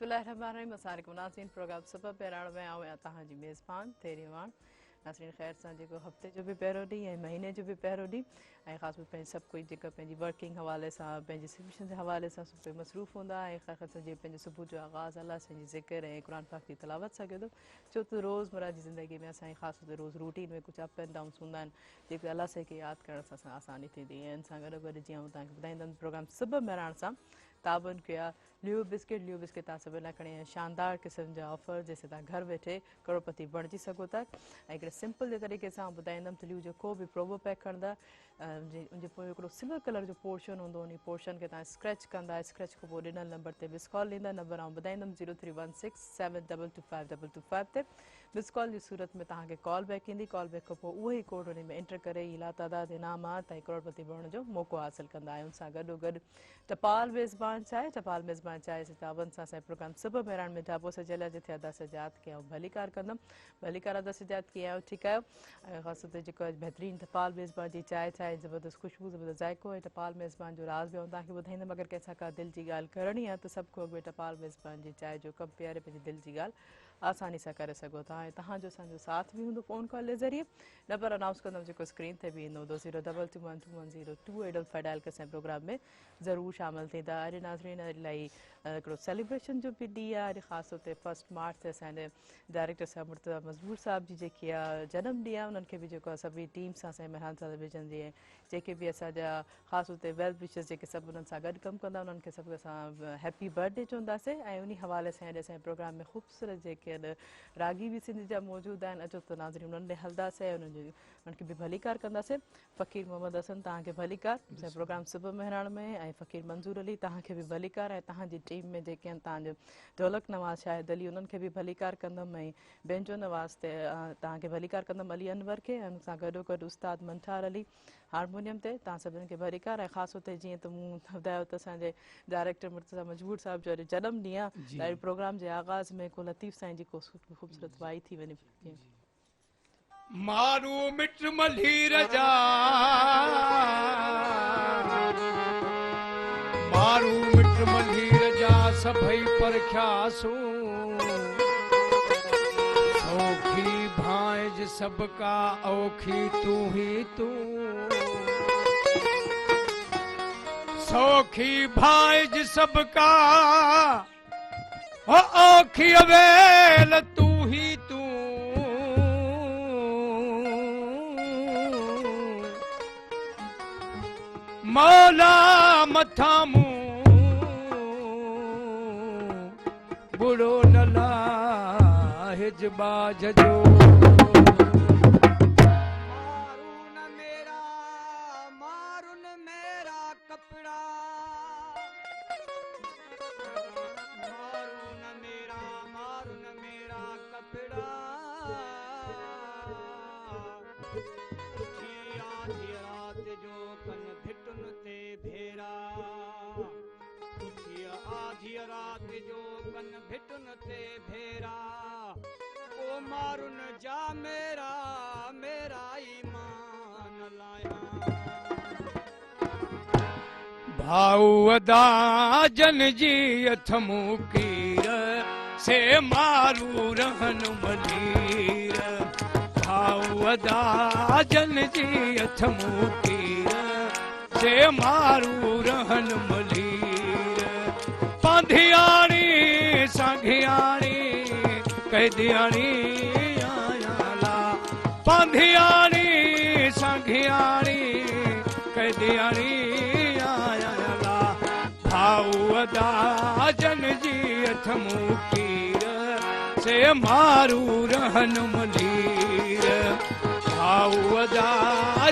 बिस्मिल्लाहिर्रहमानिर्रहीम। अस्सलाम वालेकुम नाज़रीन। प्रोग्राम सबब पहिराइण में आऊं तव्हां जी मेज़बान तेरीवान नाज़रीन। ख़ैर सां जेको हफ़्ते जो भी पहिरों ॾींहुं ऐं महीने जो भी पहिरों ॾींहुं ऐं ख़ासि पंहिंजे सभु कोई जेका पंहिंजी वर्किंग हवाले सां पंहिंजी सबमिशन जे हवाले सां मसरूफ़ हूंदा ऐं ख़ासि जीअं पंहिंजे सुबुह जो आगाज़ अल्लाह साईं जी ज़िक्र ऐं क़ुरान पाक जी तिलावत सां कयो छो त रोज़मर्रा जी ज़िंदगी में असांजी ख़ासि तौर ते रोज़ रूटीन में कुझु अप एंड डाउन्स हूंदा आहिनि जेके अल्लाह साईं खे यादि करण सां आसानी थींदी ऐं इन सां गॾो गॾु जीअं तव्हांखे ॿुधाईंदमि प्रोग्राम सबब महिराण सां ताबन कया लियो बिस्किट तव्हां सभिनि लाइ खणी शानदार क़िस्म जा ऑफर जैसे तव्हां घर वेठे करोड़पति बणिजी सघो था ऐं हिकिड़े सिंपल जे तरीक़े सां ॿुधाईंदमि त लियो जो को बि प्रोमो पैक खणंदा उनजे पोइ हिकिड़ो सिल्वर कलर जो पोर्शन हूंदो उन पोर्शन खे तव्हां स्क्रैच कंदा स्क्रैच खां पोइ ॾिनल नंबर ते मिस कॉल ॾींदा नंबर आउं ॿुधाईंदमि 0316722522 ते मिस कॉल जी सूरत में तव्हांखे कॉल बैक ईंदी कॉल बैक खां पोइ उहो ई कोड उन में एंटर करे ई लातादाद इनामात ऐं करोड़पति बणण जो मौक़ो हासिलु कंदा आहियूं। सां गॾोगॾु टपाल मेज़बान चाहे टपाल मेज़बान चाहे ताबन सां असांजे प्रोग्राम सबब महिराण में ढाबो सजियल आहे जिथे अदा सजात कयूं भलीकार कंदमि भलीकार अदा सजात कीअं आहियो ठीकु आहियो ऐं ख़ासि तौर ते जेको बहितरीनु टपाल मेज़बान जी चांहि चाहे ज़बरदस्त ख़ुशबू ज़बरदस्त ज़ाइको ऐं टपाल मेज़बान जो राज़ बि तव्हांखे ॿुधाईंदमि अगरि कंहिंसां का दिलि जी ॻाल्हि करणी आहे त सभु खां अॻु में टपाल मेज़बान जी चांहि जो कमु पीआरे पंहिंजी दिलि जी ॻाल्हि आसानी सां करे सघो था ऐं तव्हांजो असांजो साथ बि हूंदो फ़ोन कॉल जे ज़रिए नंबर अनाउंस कंदमि जेको स्क्रीन ते बि ईंदो 022121022 डायल करे असांजे प्रोग्राम में ज़रूरु शामिलु थींदा। अॼु नाज़रीन इलाही हिकिड़ो सेलिब्रेशन जो बि ॾींहुं आहे अॼु ख़ासि तौर ते 1 मार्च ते असांजे डायरेक्टर साहिब मुर्तज़ा मज़बूर साहिब जी जेकी आहे जनम ॾींहुं आहे उन्हनि खे बि जेको आहे सभई टीम सां असांजे मेहरान टेलीविजन जी जेके बि असांजा ख़ासि तौर ते वेल विशर्स जेके सभु उन्हनि सां गॾु कमु कंदा उन्हनि खे सभु असां हैप्पी बर्थडे चवंदासीं ऐं उन हवाले सां अॼु असांजे प्रोग्राम में ख़ूबसूरत जेके आहिनि रागी बि सिंधी जा मौजूदु आहिनि अचो त नाज़रीन उन्हनि ॾे हलंदासीं ऐं उन्हनि खे बि भलीकार कंदासीं। फ़कीर मोहम्मद हसन तव्हांखे भलीकार असांजे प्रोग्राम सुबुह महिराण में ऐं फ़कीर मंज़ूर अली तव्हांखे बि भलीकार ऐं तव्हांजी टीम में जेके आहिनि तव्हांजो ढोलक नवाज़ शाहिद अली उन्हनि खे बि भलीकार कंदमि ऐं बेंजो नवाज़ ते तव्हांखे भलीकार कंदमि अली अनवर खे ऐं उन सां गॾोगॾु उस्ताद मंठार अली हारमोनियम ते तव्हां सभिनि खे भलीकार ऐं ख़ासि तौर ते जीअं त मूं ॿुधायो त असांजे डायरेक्टर मुर्तज़ा मजबूर साहिब जो अॼु जनम ॾींहुं आहे त प्रोग्राम जे आगाज़ में को लतीफ़ साईं जी को ख़ूबसूरत वाई थी वञे मारू मिट मल्हीर जा मारू मिट मल्हीर जा सभई परख्यासू सौखी भांज सबका औखी तू ही तू सौखी भांज सबका औखी अवेल तू ही तू मौला मथामू बुढ़ो नला हिजबा जजो मारून मेरा कपड़ा मारून मेरा कपड़ा रात जो कन भिटुन ते भेरा आधी रात जो कन भिटुन ते भेरा ओ मारून जा मेरा मेरा ईमान लाया भाऊ अदा जन जी अथमू कीर से मारू रहन मलीर भाऊ अदा जन जी अथमू कीर से मारू रहन मलीर पांधियाणी सांघियाणी कैदियाणी आयाला पांधियाणी सांघियाणी कैदियाणी आयाला भाऊ अदा जन जी अथमू कीर से मारू रहन मलीर भाऊ अदा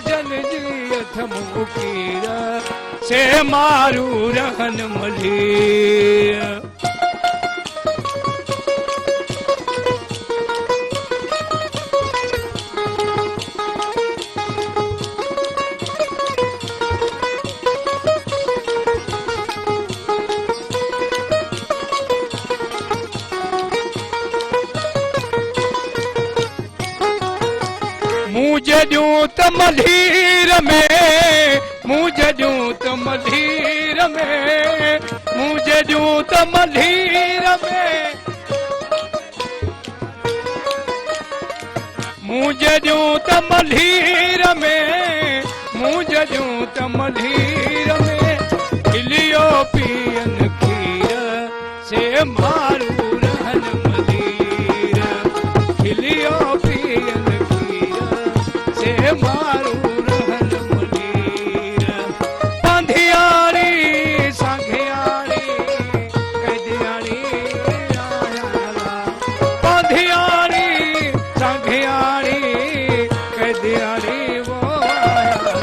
जन जी अथमू कीर से मारू रहन मलीर मुझे ॾियूं त मलीर में मुझे ॾियूं त मलीर में मुझे ॾियूं त मलीर में जॾूं त मल्हीर में मूं जॾूं त मल्हीर में खिलियो पीअन खीर से मारू रहन मलीर खिलियो पीअन खीर से मारू रहन मलीर पंधियारी सांघियारी कैदियारी पंधियारी सांघियारी कैदियारी वो आया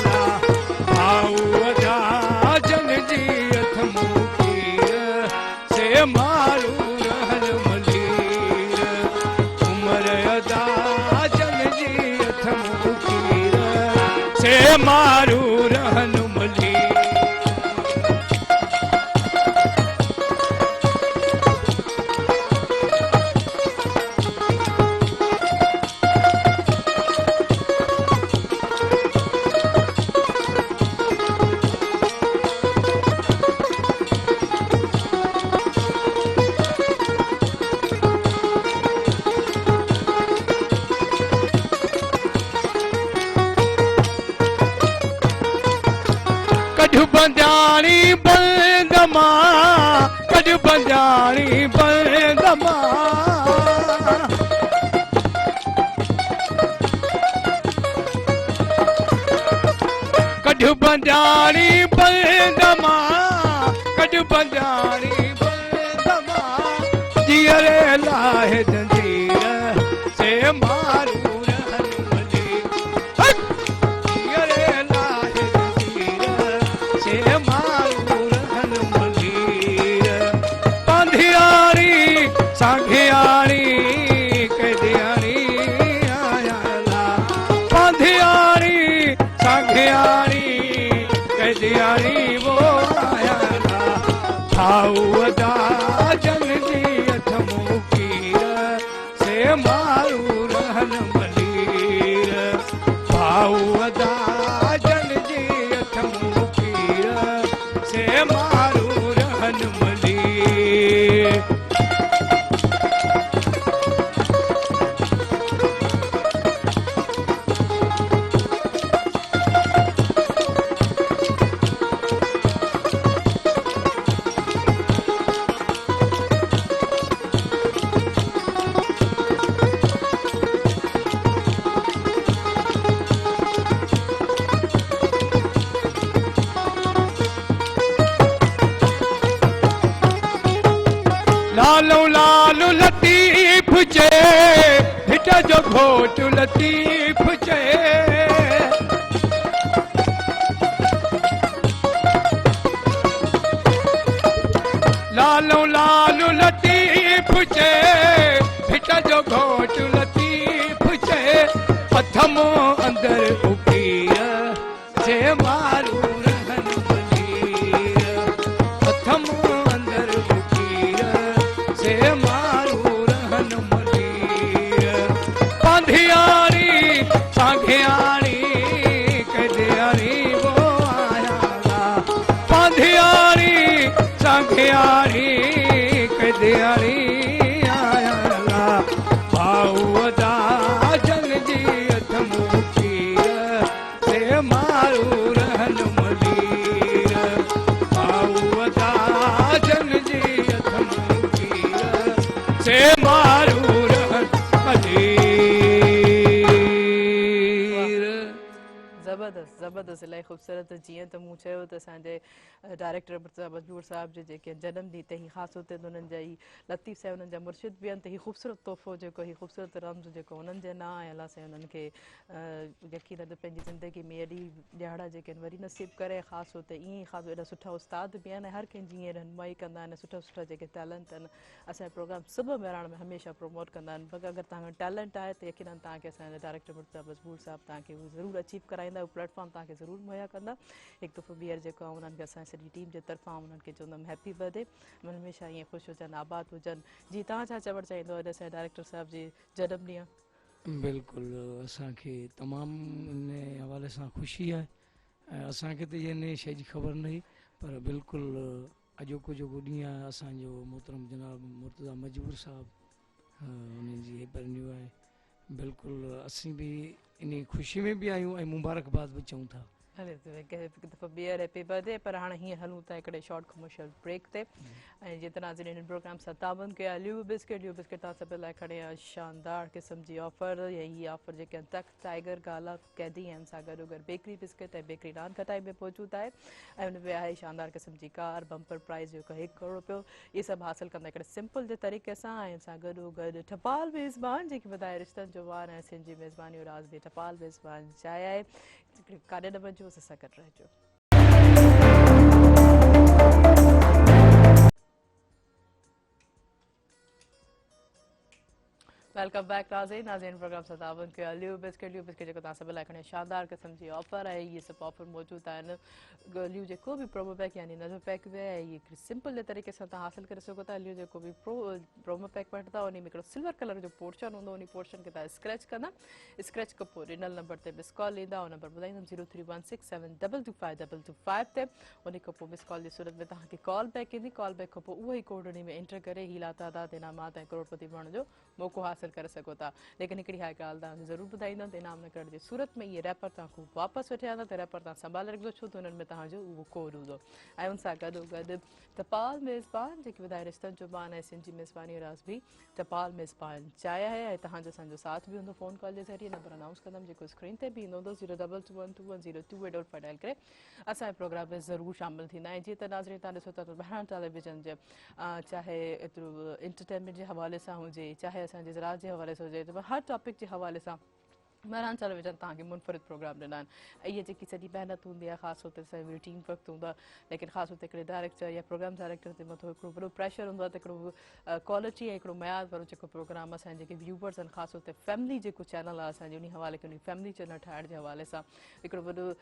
आऊ अदा जन जी अथ मुकीर से मारू रहन मलीर उमर अदा जन जी अथ मुकीर से मारू रहन मलीर कॾ बंजाणी बंदमा कॾ बंजाणी बंदमा कॾ बंजाणी बंदमा कॾ बंजाणी बंदमा जीअरे लाहे जंजीर से मारू रहन मलीर जीअरे लाहे जंजीर से मारू रहन मलीर पंधियारी सांघियारी कैदियारी आया पंधियारी सांघियारी कैदियारी वो आया ठाऊ अदा जन जी अथ मुकीर से मारू रहन मलीर भाऊ अदा जन जी अथ मुकीर से मारू रहन मलीर लालू लालू लतीफ जे हिट जो घोट लतीफ जे लालू लालू लतीफ जे हिट जो घोट लतीफ जे पथमो अंदर उकीर से मारू रहन मलीर पथमो अंदर उकीर से मारू रहन मलीर पंधियारी सांघियारी कैदियारी वो आया पंधियारी सांघियारी कैदियारी आया भाऊ अदा जन जी अथ मुकीर से मारू रहन मलीर भाऊ अदा जन जी अथ मुकीर से मारू रहन मलीर ज़बरदस्त ज़बरदस्त इलाही ख़ूबसूरत जीअं त मूं चयो त असांजे डायरेक्टर मुर्तज़ा मजबूर साहब जे जेके जनम ॾींहुं ते ही ख़ासि तौर ते उन्हनि जा ई लतीफ़ साहिब उन्हनि जा मुर्शिद बि आहिनि त ही ख़ूबसूरत तोहफ़ो जेको ही ख़ूबसूरत रम्ज़ जेको उन्हनि जे नाम आहे अलाह साईं उन्हनि खे यकीन त पंहिंजी ज़िंदगी में एॾी ॾियारा जेके आहिनि वरी नसीब करे ख़ासि तौर ते ईअं ख़ासि एॾा सुठा उस्ताद बि आहिनि हर कंहिंजी ईअं रहनुमाई कंदा आहिनि सुठा सुठा जेके टैलेंट आहिनि असांजे प्रोग्राम सुबुह बहिराण में हमेशह प्रमोट कंदा आहिनि बल्कि अगरि तव्हां में टैलेंट आहे त यकीननि तव्हांखे असांजा डायरेक्टर मुर्तज़ा मजबूर साहब तव्हांखे उहो ज़रूरु अचीव कराईंदा उहो प्लेटफॉर्म तव्हांखे ज़रूरु मुहैया कंदा हिकु दफ़ो ॿीहर जेको आहे उन्हनि खे असांजी सॼी टीम जे तरफ़ां उन्हनि खे चवंदमि हैप्पी बर्थडे हमेशह ईअं ख़ुशि हुजनि आबाद हुजनि जी तव्हां छा चवणु चाहींदो अॼु असांजे डायरेक्टर साहिब जी जनम ॾींहुं बिल्कुलु असांखे तमामु इन हवाले सां ख़ुशी आहे ऐं असांखे त इन शइ जी ख़बर न हुई पर बिल्कुलु अॼोको जेको ॾींहुं आहे असांजो मोहतरम जनाब मुर्तज़ा मजबूर साहब उन्हनि जी बरनियो आहे बिल्कुलु असीं बि इन ख़ुशी में बि आहियूं ऐं मुबारकबाद बि चऊं था। हले हिकु दफ़ो ॿीहर हैप्पी बर्थडे। पर हाणे हीअं हलूं था हिकिड़े शॉर्ट कमर्शियल ब्रेक ते। ऐं जेतिरा नाज़रीन इन प्रोग्राम सां ताबन कया ल्यू बिस्किट तव्हां सभु लाइ खणे आया शानदार क़िस्म जी ऑफर। या हीअ ऑफर जेके आहिनि तख़्त टाइगर गाला कैदी आहिनि सां गॾो गॾु बेकरी बिस्किट ऐं बेकरी नान खटाई में मौजूदु आहे। ऐं हुन में आहे शानदार क़िस्म जी कार बम्पर प्राइज़ जेको 1 करोड़ रुपयो। इहे सभु हासिलु कंदा हिकिड़े सिंपल जे तरीक़े सां। ऐं सां गॾो गॾु टपाल मेज़बान जेकी वधाए रिश्तनि जो वार ऐं सिंध जी मेज़बानी और राज़ जी टपाल मेज़बान जाइ आहे। काॾे न वञो असां सां गॾु रहिजो। वेलकम बैक नाज़रीन प्रोग्राम सां ताबन कयो ल्यू बिस्किट जेको तव्हां सभु लाइ खणे शानदार क़िस्म जी ऑफर आहे। इहे सभु ऑफर मौजूदु आहिनि। ल्यू जेको बि प्रोमो पैक यानी नज़र पैक बि आहे इहे सिंपल जे तरीक़े सां तव्हां हासिलु करे सघो था। ल्यू जेको बि प्रोमो पैक वठंदा उन में हिकिड़ो सिल्वर कलर जो पोर्शन हूंदो। उन पोर्शन खे तव्हां स्क्रैच कंदा। स्क्रैच खां पोइ ॾिनल नंबर ते मिस कॉल ईंदा। उहो नंबर ॿुधाईंदमि 0316722522 ते। उन खां पोइ मिस कॉल जी सूरत में तव्हांखे कॉल बैक ईंदी। कॉल बैक खां पोइ उहो ई कोड उन में एंटर करे हीला तादाद इनामात ऐं करोड़पति बणण जो मौक़ो हासिलु करे सघो था। लेकिन हिकिड़ी हाई ॻाल्हि तव्हांखे ज़रूरु ॿुधाईंदमि त इनाम न करण जी सूरत में इहे रैपर तव्हां ख़ूब वापसि वठी आंदा त रैपर तव्हां संभाले रखिजो छो त हुननि में तव्हांजो उहो कोड हूंदो। ऐं उन सां गॾो गॾु टपाल मेज़बान जेकी वधाए रिश्तनि जो मान ऐं सिंध जी मेज़बानी राज़ बि टपाल मेज़बान जाइ आहे। ऐं तव्हांजो असांजो साथ बि हूंदो फ़ोन कॉल जे ज़रिए। नंबर अनाउंस कंदमि जेको स्क्रीन ते बि ईंदो हूंदो 0221210285 डायल करे असांजे प्रोग्राम में ज़रूरु शामिलु थींदा। ऐं जीअं त नाज़रीन तव्हां ॾिसो था त ॿाहिरां टेलीविजन जे चाहे एतिरो एंटरटेनमेंट जे हवाले सां हुजे चाहे असांजे ज़राअत जे हवाले सां हुजे हर टॉपिक जे हवाले सां महरान टेलीविजन तव्हांखे मुनफ़रिद प्रोग्राम ॾिना आहिनि। ऐं इहा जेकी सॼी महिनत हूंदी आहे ख़ासि तौर ते असांजी टीम वक़्तु हूंदो आहे। लेकिन ख़ासि तौर ते हिकिड़े डायरेक्टर या प्रोग्राम डायरेक्टर ते मथां हिकिड़ो वॾो प्रेशर हूंदो आहे त हिकिड़ो क्वालिटी ऐं हिकिड़ो मयार वारो जेको प्रोग्राम असांजे जेके व्यूवर्स आहिनि ख़ासि तौर ते फैमिली जेको चैनल आहे असांजे उन हवाले खे उन फैमिली चैनल ठाहिण जे हवाले सां हिकिड़ो वॾो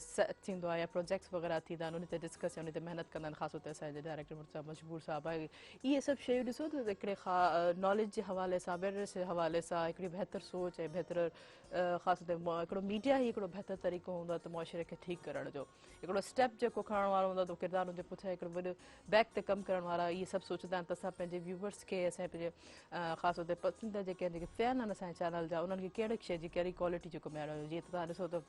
सेट थींदो आहे या प्रोजेक्ट्स वग़ैरह थींदा आहिनि उन ते डिस्कस या उन ते महिनत कंदा आहिनि ख़ासि तौर ते असांजे डायरेक्टर मुर्तज़ा मजबूर साहब आहे। इहे सभु शयूं ॾिसो त हिकिड़े नॉलेज जे हवाले सां अवेयरनेस जे हवाले सां हिकिड़ी बहितर सोच ऐं बहितर ख़ासि तौर ते हिकिड़ो मीडिया ई हिकिड़ो बहितर तरीक़ो हूंदो आहे त मुआशिरे खे ठीकु करण जो। हिकिड़ो स्टेप जेको खणण वारो हूंदो आहे त किरदारनि जे पुठियां हिकिड़ो वॾो बैक ते कमु करण वारा इहे सभु सोचंदा आहिनि त असां पंहिंजे व्यूवर्स खे असां पंहिंजे ख़ासि तौर ते पसंदीदा जेके आहिनि जेके फैन आहिनि असांजे चैनल जा उन्हनि खे कहिड़ी शइ जी कहिड़ी क्वालिटी जेको मिलणो हुजे। जीअं त तव्हां ॾिसो त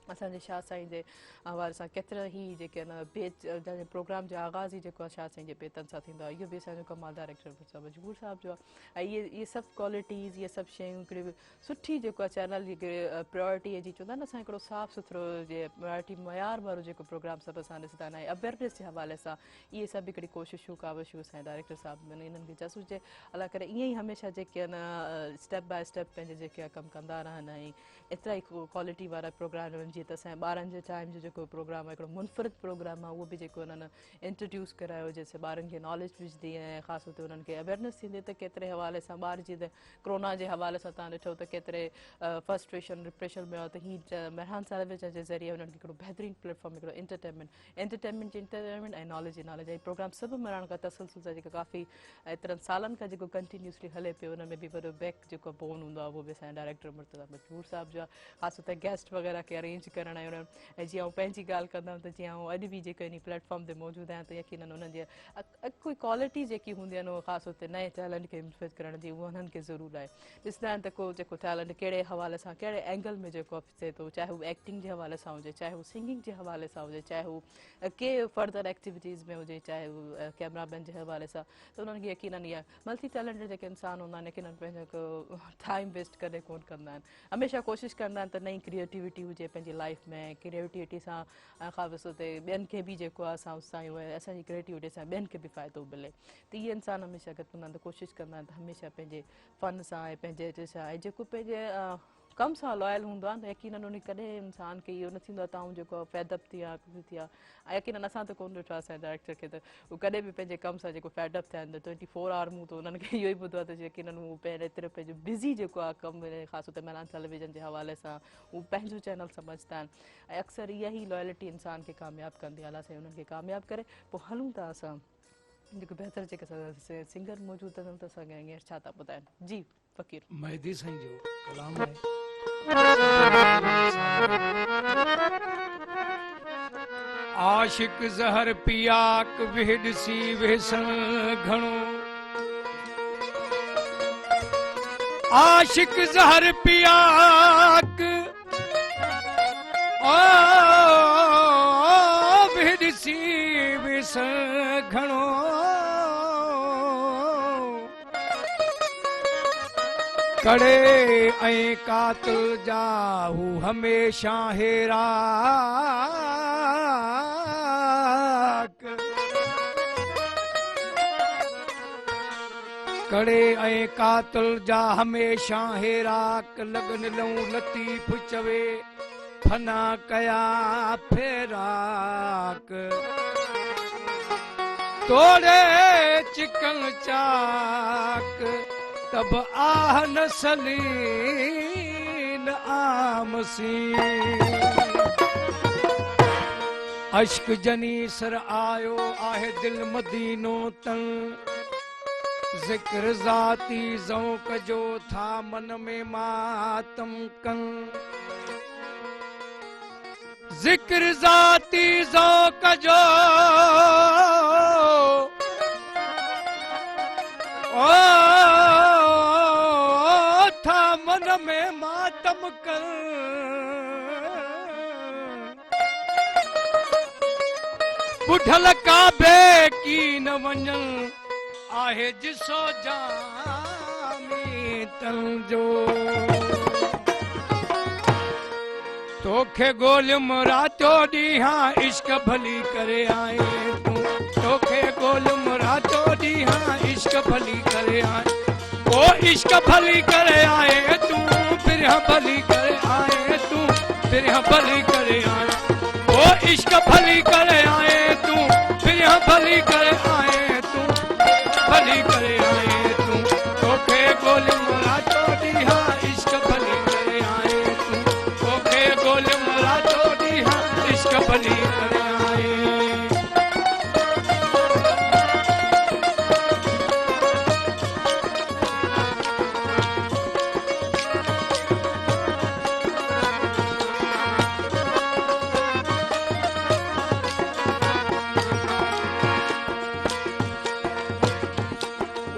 असांजे शाह साईं जे हवाले सां केतिरा ई जेके आहिनि जंहिंजे प्रोग्राम जो आगाज़ ई जेको आहे शाह साईं जे बेतन सां थींदो आहे। इहो बि असांजो कमाल डायरेक्टर मुर्तज़ा मजबूर साहब जो आहे। ऐं इहे सभु क्वालिटीज़ इहे सभु शयूं हिकिड़ी सुठी जेको आहे चैनल जी प्रायोरिटी जी चवंदा आहिनि असां हिकिड़ो साफ़ु सुथिरो जे प्रायोरिटी मयार वारो जेको प्रोग्राम सभु असां ॾिसंदा आहिनि। ऐं अवेयरनेस जे हवाले सां इहे सभु हिकिड़ी कोशिशूं काविशूं असांजे डायरेक्टर साहब इन्हनि खे चस हुजे अलाए करे ईअं ई हमेशह जेके आहिनि स्टेप बाय स्टेप पंहिंजे जेके आहे कमु कंदा रहनि। ऐं एतिरा ई क्वालिटी वारा प्रोग्राम आहिनि जीअं त असांजे ॿारनि जे टाइम जो जेको प्रोग्राम आहे हिकिड़ो मुनफ़रिद प्रोग्राम आहे उहो बि जेको हुननि इंट्रोड्यूस करायो जंहिंसां ॿारनि खे नॉलेज विझंदी ऐं ख़ासि तौर ते उन्हनि खे अवेयरनेस थींदी त केतिरे हवाले सां ॿार जीअं त कोरोना जे हवाले सां तव्हां ॾिठो त केतिरे फ्रस्ट्रेशन डिप्रेशन में आहे त हीअ महरान टेलीविजन जे ज़रिए उन्हनि खे हिकिड़ो बहितरीनु प्लेटफॉर्म हिकिड़ो एंटरटेनमेंट ऐं नॉलेज ऐं प्रोग्राम सभु महरान खां तसलसल सां जेको काफ़ी एतिरनि सालनि खां जेको कंटिन्यूसली हले पियो उन में बि वॾो बैक जेको बोन हूंदो आहे उहो बि असांजे डायरेक्टर मुर्तज़ा मजबूर साहब जो आहे। ख़ासि तौर ते गेस्ट वग़ैरह खे अरेंज करण ऐं उन्हनि ऐं जीअं आउं पंहिंजी ॻाल्हि कंदमि त जीअं आउं अॼु बि जेको इन प्लेटफॉर्म ते मौजूदु आहियां त यकीननि उन्हनि जे कोई क्वालिटी जेकी हूंदी आहिनि उहो ख़ासि तौर ते नए टैलेंट खे मुनफ़रिद करण जी उहा उन्हनि खे ज़रूरु आहे। ॾिसंदा आहिनि त को जेको टैलेंट कहिड़े हवाले सां कहिड़े एंगल में जेको थिए थो चाहे हू एक्टिंग जे हवाले सां हुजे चाहे हू सिंगिंग जे हवाले सां हुजे चाहे हू के फर्दर एक्टिविटीज़ में हुजे चाहे हू कैमरामैन जे हवाले सां त उन्हनि खे यकीननि इहा मल्टी टैलेंटेड जेके इंसान हूंदा आहिनि यकीननि पंहिंजो टाइम वेस्ट कॾहिं कोन कंदा आहिनि। हमेशह कोशिशि कंदा आहिनि त नई क्रिएटिविटी हुजे पंहिंजी लाइफ में क्रिएटिविटी सां ख़ासि तौर ते ॿियनि खे बि जेको आहे असां उसायूं ऐं असांजी क्रिएटिविटी सां ॿियनि खे बि फ़ाइदो मिले त इहे इंसान हमेशह गॾु हूंदा आहिनि त कोशिशि कंदा आहिनि त हमेशह पंहिंजे फ़न सां ऐं पंहिंजे सां ऐं जेको पंहिंजे कम सां लॉयल हूंदो आहे न यकीननि उन कॾहिं इंसान खे इहो न थींदो आहे त आउं जेको आहे फैदअप थी आहे कुझु थी आहे। ऐं यकीननि असां त कोन ॾिठो आहे असांजे डायरेक्टर खे त उहो कॾहिं बि पंहिंजे कम सां जेको फैडअप थिया आहिनि त 24 आवर मूं त उन्हनि खे इहो ई ॿुधो आहे त यकीननि उहो पहिरें एतिरो पंहिंजो बिज़ी जेको आहे कमु ख़ासि तौर ते महरान टेलीविजन जे हवाले सां उहो पंहिंजो चैनल सम्झंदा आहिनि। ऐं अक्सर इहा ई लॉयल्टी इंसान खे कामयाबु कंदी आहे। अलाह साईं उन्हनि खे कामयाबु करे पोइ हलूं था असां जेको बहितर जेके सिंगर मौजूदु आहिनि त असांखे हींअर छा था ॿुधाइनि। जी फ़कीर मेहदी साईं जो कलाम आहे। आशिक ज़हर पियाक विहडसी विहसन घणो आशिक जहर पियाक ओ भिड़सी विस घणो कड़े ऐं कातिल जा हू हमेशा हेराक कड़े ऐं कातिल जा हमेशा हेराक लगन लऊं लतीफ़ चवे फना कया फेराक तोड़े चिकन चाक तब आह न सलील आमसी अश्क जनी सर आयो आहे दिल मदीनो तन जिक्र ज़ाती ज़ौक़ जो था मन में मातम कन जिक्र ज़ाती ज़ौक़ जो ओ था मन में मातम कर बुढ़ल काबे की न वञन आहे जिसो जामी तन जो तोखे गोलम रातो ॾींहां इश्क भली करे आए तूं तोखे गोलम रातो ॾींहां इश्क भली करे आए ओ इश्क भली करे आए तूं फिर भली करे आए तूं फिर भली करे आए ओ इश्क भली करे आए तूं फिर भली करे आए तूं भली करे आए तूं तोखे गोलम रातो ॾींहां इश्क भली करे आए तूं तोखे गोलम रातो ॾींहां इश्क भली करे आए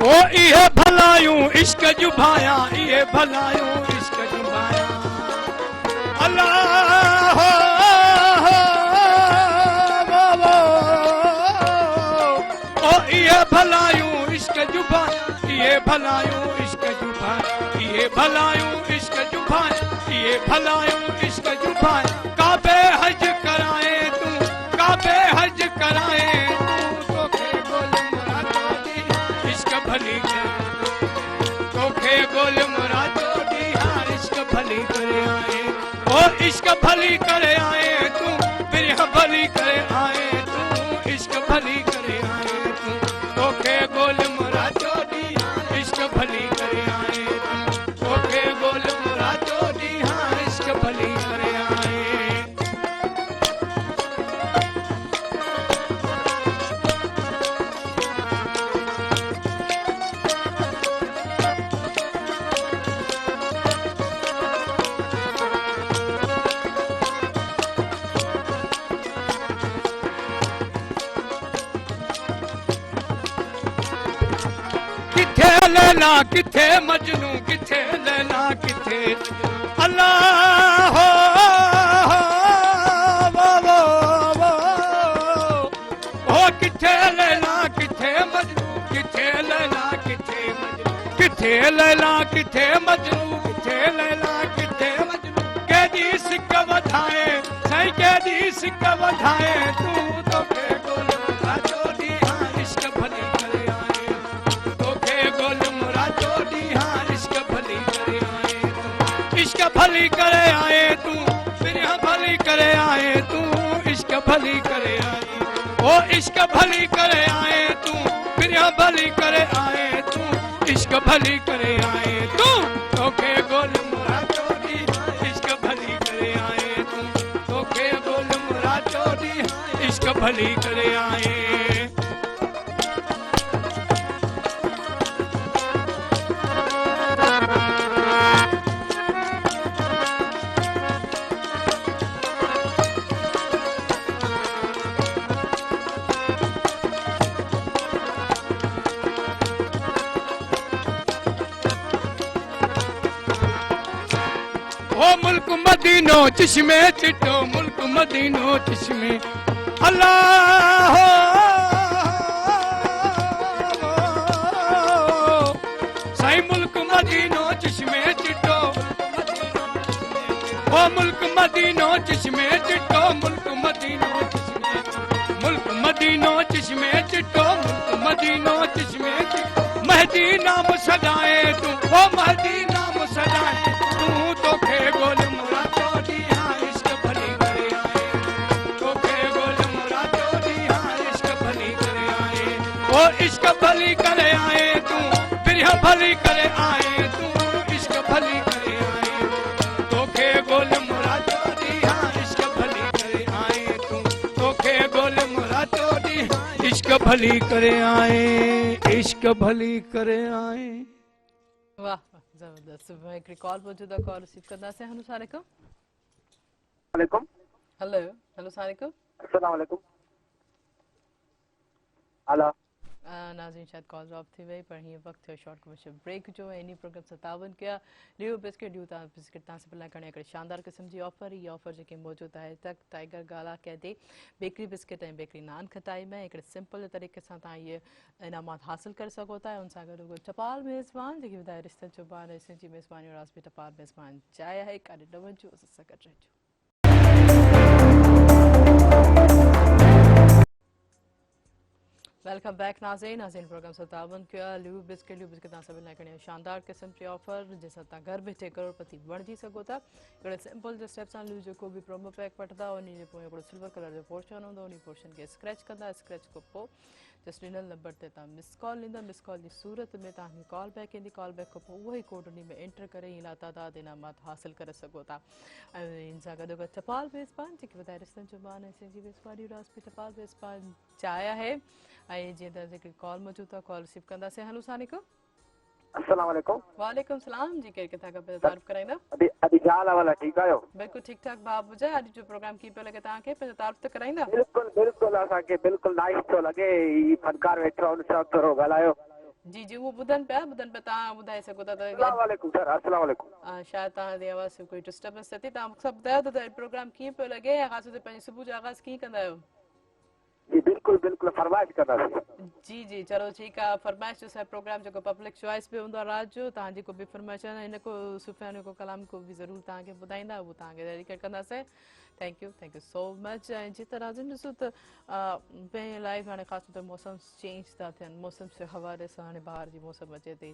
ओ इहे भलायूं इश्क जुभाया इहे भलायूं इश्क जुभाया अल्लाह ओ इहे भलायूं इश्क जुभाया इहे भलायूं इश्क जुभाया इहे भलायूं इश्क जुभाया इहे भलायूं इश्क जुभाया काबे हज कराए तूं काबे हज कराए तोखे गोलम रातो ॾींहां इश्क भली करे तोखे गोलम रातो ॾींहां इश्क भली करे आए ओ इश्क भली करे आए तूं फिर भली करे आए तूं इश्क भली करे आए तूं तोखे गोलम रातो ॾींहां इश्क भली करे आए तूं तोखे गोलम रातो ॾींहां इश्क भली करे आए किथे लैला किथे मजनू किथे लैला किथे अल्लाह ओ किथे लैला किथे मजनू किथे लैला किथे मजनू किथे लैला किथे मजनू किथे लैला किथे मजनू केदी सिक वधाए साईं केदी सिक वधाए तूं तोखे गोलम रातो ॾींहां इश्क भली करे आए तोखे गोलम रातो ॾींहां इश्क भली करे आए इश्क भली करे आए तूं फिर भली करे आए तूं इश्क भली करे आए ओ इश्क भली करे आए तूं फिर भली करे आए तूं इश्क भली करे आए तूं तोखे गोलम रातो ॾींहां इश्क भली करे आए तूं तोखे गोलम रातो ॾींहां इश्क भली करे आए मुल्क मदीनो चश्मे चिट्टो मुल्क मदीनो चश्मे अल्लाह साईं मुल्क मदीनो चश्मे चिट्टो ओ मुल्क मदीनो चश्मे चिट्टो मुल्क मदीनो चश्मे चिट्टो मुल्क मदीनो चश्मे चिट्टो महदी नाम सदाए तू ओ महदी नाम सदाए तू तोखे गोल मुरा चोदी हाँ इश्क भली करे आए तोखे गोल मुरा चोदी हाँ इश्क भली करे आए ओ इश्क भली करे आए तू बिरहा भली करे आए तू इश्क भली करे आए तोखे गोल मुरा चोदी हाँ इश्क भली करे आए तू तोखे गोल मुरा चोदी इश्क भली करे आए इश्क भली करे आए वाह जबरदस्त मैं एक रिकॉल मौजूदा कॉल रिसीव करना से हनु सालेकुम वालेकुम हेलो हेलो सालेकुम अस्सलाम वालेकुम हेलो नाज़रीन शायद कॉल ड्रॉप थी वही पर हीअं वक़्तु थियो शॉर्ट कमर्शियल ब्रेक जो इन प्रोग्राम 57 कया लियो बिस्किट ॾियूं था बिस्किट तव्हां सां पिला करणे हिकिड़ी शानदार क़िस्म जी ऑफर ई ऑफर जेके मौजूदु आहे तक टाइगर गाला कहते बेकरी बिस्किट ऐं बेकरी नान खटाई में हिकिड़े सिंपल तरीक़े सां तव्हां इहे इनामात हासिल करे सघो था उन सां गॾु टपाल मेज़बान जेकी ॿुधाए रिश्तनि जो बार रिश्तनि जी मेज़बानी और आसपी टपाल मेज़बान चाहे आहे काॾे न वञिजो असां सां गॾु रहिजो वेलकम बैक नाज़रीन नाज़रीन प्रोग्राम 57 कया लियो बिस्किट तव्हां सभिनि लाइ खणी शानदार क़िस्म जी ऑफर जंहिंसां तव्हां घर बीठे करोड़पति बणिजी सघो था हिकिड़े सिंपल जे स्टेप सां लियो जेको बि प्रोमो पैक वठंदा उन जे पोइ हिकिड़ो सिल्वर कलर जो पोर्शन हूंदो उन पोर्शन खे स्क्रैच कंदा स्क्रैच खां पोइ जस्ट ॾिनल नंबर ते तव्हां मिस कॉल ॾींदा मिस कॉल जी सूरत में तव्हांखे कॉल बैक ईंदी कॉल बैक खां पोइ उहो ई कोड उन में एंटर करे ई लातादाद इनामात हासिल करे सघो था ऐं इन सां गॾो गॾु टपाल मेज़बान जेके ॿुधाए रिश्तनि जो मान ऐं सिंधी मेज़बानी रासपी टपाल मेज़बान चाहे आहे ऐं जीअं त जेके कॉल मौजूदु आहे कॉल रिसीव कंदासीं हलो सानिको अस्सलाम वालेकुम वालेकुम सलाम जी केरु किथां खां पिया तारीफ़ कराईंदा अभी जाल वाला ठीक आयो बिल्कुलु ठीकु ठाक भाउ ॿुधाए अॼु जो प्रोग्राम कीअं पियो लॻे तव्हांखे पंहिंजो तारीफ़ त कराईंदा बिल्कुल बिल्कुल असांखे बिल्कुल नाइस थो लगे ई फनकार वेठो उन सां थोरो ॻाल्हायो जी जी उहो ॿुधनि पिया तव्हां ॿुधाए सघो था त अस्सलाम वालेकुम सर अस्सलाम वालेकुम शायदि तव्हांजी आवाज़ कोई डिस्टर्बेंस थिए थी तव्हां सभु ॿुधायो त प्रोग्राम कीअं पियो लॻे ऐं ख़ासि तौर ते पंहिंजे सुबुह जो आगाज़ कीअं कंदा आहियो जी बिल्कुल बिल्कुल फरमाइश कंदासीं जी जी चलो ठीकु आहे फरमाइश जो असांजो प्रोग्राम जेको पब्लिक चॉइस बि हूंदो आहे राति जो तव्हांजी को बि फरमाइश आहे हिन को सुफ़ियान को कलाम को बि ज़रूरु तव्हांखे ॿुधाईंदा उहो तव्हांखे डेडिकेट कंदासीं थैंक यू सो मच ऐं जीअं त राजन ॾिसो त पंहिंजे लाइफ हाणे ख़ासि तौर ते मौसम चेंज था थियनि मौसम जे हवाले सां हाणे ॿाहिरि जी मौसम अचे थी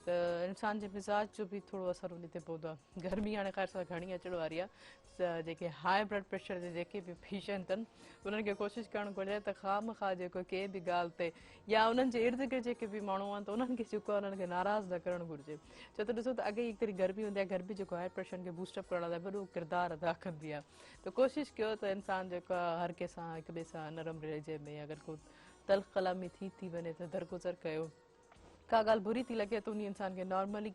त इंसान जे मिज़ाज जो बि थोरो असरु उन ते पवंदो आहे गर्मी हाणे ख़ैर सां घणी अचण वारी आहे त जेके हाई ब्लड प्रेशर जे जेके बि पेशेंट आहिनि उन्हनि खे कोशिशि करणु घुरिजे त ख़ामख़ा जेको कंहिं बि ॻाल्हि ते या उन्हनि जे इर्द गिर्द जेके बि माण्हू आहिनि त उन्हनि खे जेको आहे उन्हनि खे नाराज़ न करणु घुरिजे छो त ॾिसो त अॻे हिकु तरी गर्मी हूंदी आहे गर्मी जेको हाई प्रेशर खे बूस्टअप करण लाइ वॾो किरदारु अदा कंदी आहे त कोशिशि कयो त इंसानु जेको आहे हर कंहिं सां हिक ॿिए सां नरम रहिजे में अगरि को तल्ख़ कलामी थी वञे त दरगुज़र कयो का ॻाल्हि बुरी थी लॻे त उन इंसान खे नॉर्मली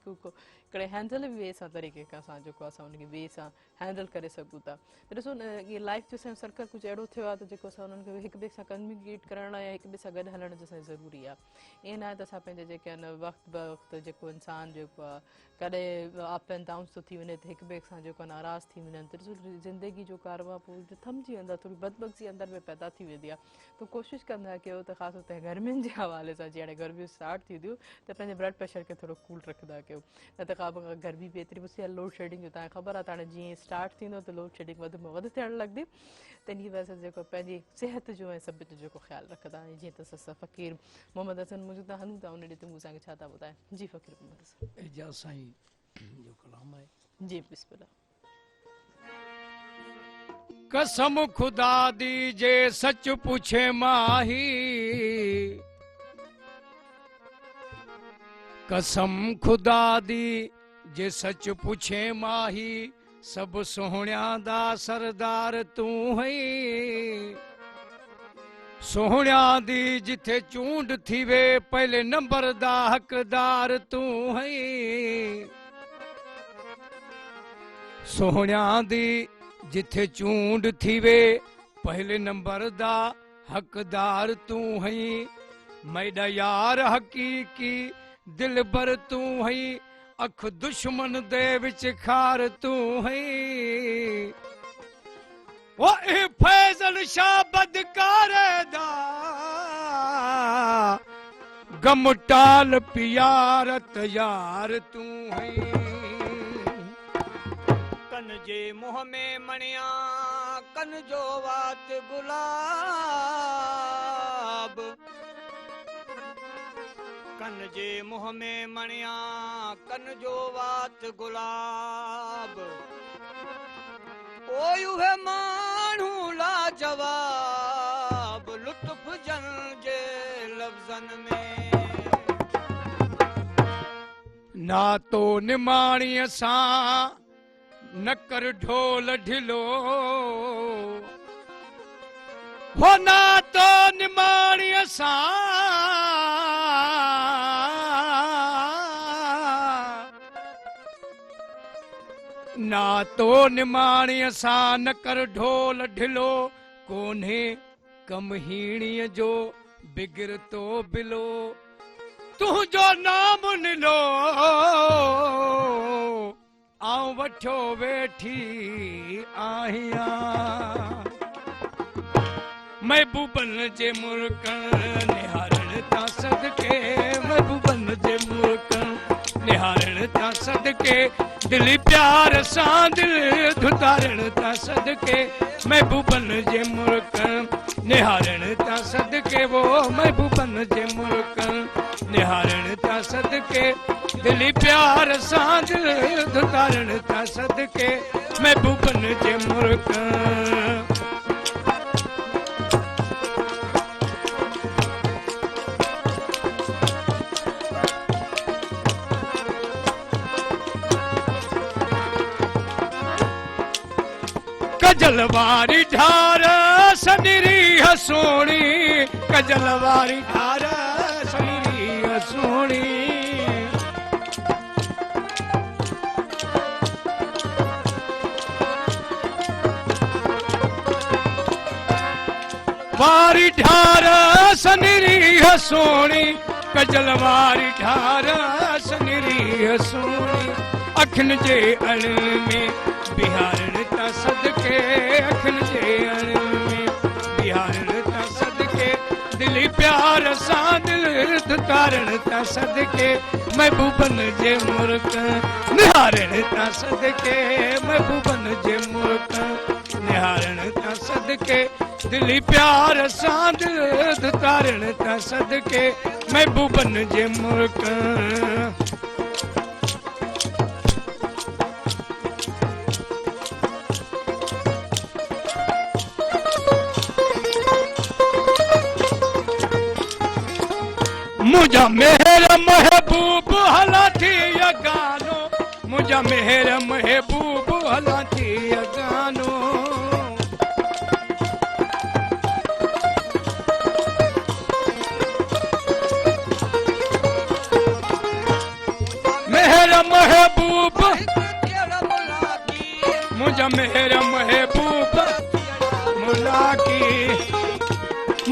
हिकिड़े हैंडल बि ॿिए सां तरीक़े सां जेको असां उनखे ॿिए सां हैंडल करे सघूं था त ॾिसो इहे लाइफ जो असांजो सर्कल कुझु अहिड़ो थियो आहे त जेको असां उन्हनि खे हिक ॿिए सां कम्युनिकेट करण ऐं हिक ॿिए सां गॾु हलण जो असांखे ज़रूरी आहे ईअं न आहे त असां पंहिंजे जेके आहिनि वक़्तु ब वक़्तु जेको इंसानु जेको आहे कॾहिं अप एंड डाउन्स थो थी वञे त हिक ॿिए सां जेको आहे नाराज़ थी वञनि त ॾिसो ज़िंदगी जो कारवा पोइ थमिजी वेंदो आहे थोरी बदबग़्ज़ी अंदरि में पैदा थी वेंदी आहे त कोशिशि कंदा कयो त ख़ासि तौर ते गर्मियुनि जे हवाले सां जीअं हाणे गर्मियूं स्टार्ट थींदियूं त पंहिंजे ब्लड प्रेशर खे थोरो कूल रखंदा कयो न त का गर्मी बि एतिरी मुसी आहे लोड शेडिंग जो तव्हांखे ख़बर आहे त हाणे जीअं स्टार्ट थींदो त लोड शेडिंग वधि में वधि थियणु लॻंदी त इन वजह सां जेको पंहिंजी सिहत जो ऐं सभु जेको ख़्यालु रखंदा आहियूं जीअं त असां फ़क़ीर मोहम्मद हसन मौजूदु हलूं था उन ॾींहुं ते मूं असांखे छा था ॿुधाए जी फ़क़ीर मोहम्मद हसन एजाज़ साईं जो कलाम है जी बिस्मिल्लाह कसम खुदा दी जे सच पूछे माही कसम खुदा दी जे सच पूछे माही सब सोहणिया दा सरदार तू है सोहणिया दी जिथे चूंड थी वे पहले नंबर दा हकदार तू है सोहणिया दी जिथे चूंड थी वे पहले नंबर दा हकदार तू है मैडा यार हकीकी दिल भर तू है अख दुश्मन दे विच खार तू है वो फैजल शाह बदकार दा गम टाल पियारत यार तू है कन जे मुँह में मणिया कन जो वात गुलाब कन जे मुँह में मणिया कन जो वात गुलाब ओ यूहे मानू ला जवाब लुत्फ जन जे लफ्जन में ना तो निमाणीअ सां न कर ढोल ढिलो हो ना तो निमाणीअ सां ना तो निमाणीअ सां न कर ढोल ढिलो कोन्हे कम हीणीअ जो बिगड़तो बिलो तुझो नाम निलो आऊं वठो वेठी आहियां महबूबन जे मुल्कन निहारण ता सदके महबूबन जे मुल्कन निहारण ता सदके दिली प्यार सां दिल धुतारण ता सदके महबूबन जे मुल्कन निहारण ता सदके वो महबूबन जे मुल्कन निहारण ता सदके दिली प्यार सां दिल धुतारण ता सदके महबूबन जे मुल्कन कजलवारी ढार सनिरी हसोणी कजलवारी ढार सनिरी हसोणी वारी ढार सनिरी हसोणी कजलवारी ढार सनिरी हसोणी अखिन जे अण में बिहारण ता सदके अखिन जे अण में बिहारण ता सदके दिली प्यार सां दिल धुतारण ता सदके महबूबन जे मुल्क निहारण ता सदके महबूबन जे मुल्क निहारण ता सदके दिली प्यार सां दिल धुतारण ता सदके महबूबन जे मुल्क मुझा मेहर महबूब हला थी गानो मुझा मेहर महबूब हला थी गानो मेहर महबूब मुझा मेहर महबूब मुलाकी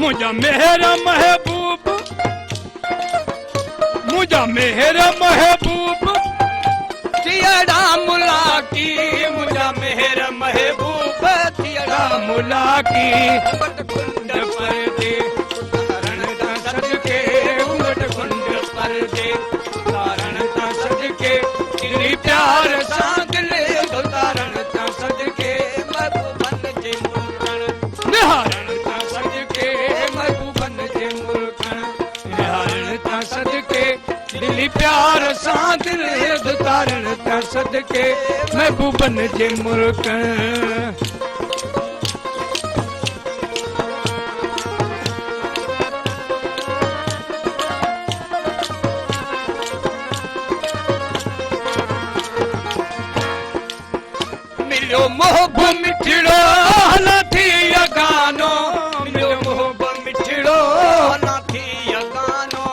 मुझा मेहर महबूब मुझा मेहर महबूब थियड़ा मुलाकी मुझा मेहर महबूब थियड़ा मुलाकी कुंड पर दे तारण ता सदके उमट कुंड पर दे तारण ता सदके तेरी प्यार सां दिल तारण ता सदके महबूबन जे मुल्कन निहारण ता सदके महबूबन जे मुल्कन निहारण ता सदके दिली प्यार सां दिल धुतारण ता सदके महबूबन जे मुल्क मिलो मोहब मिठड़ो हला थी गानो मिलो मोहब मिठड़ो हला थी गानो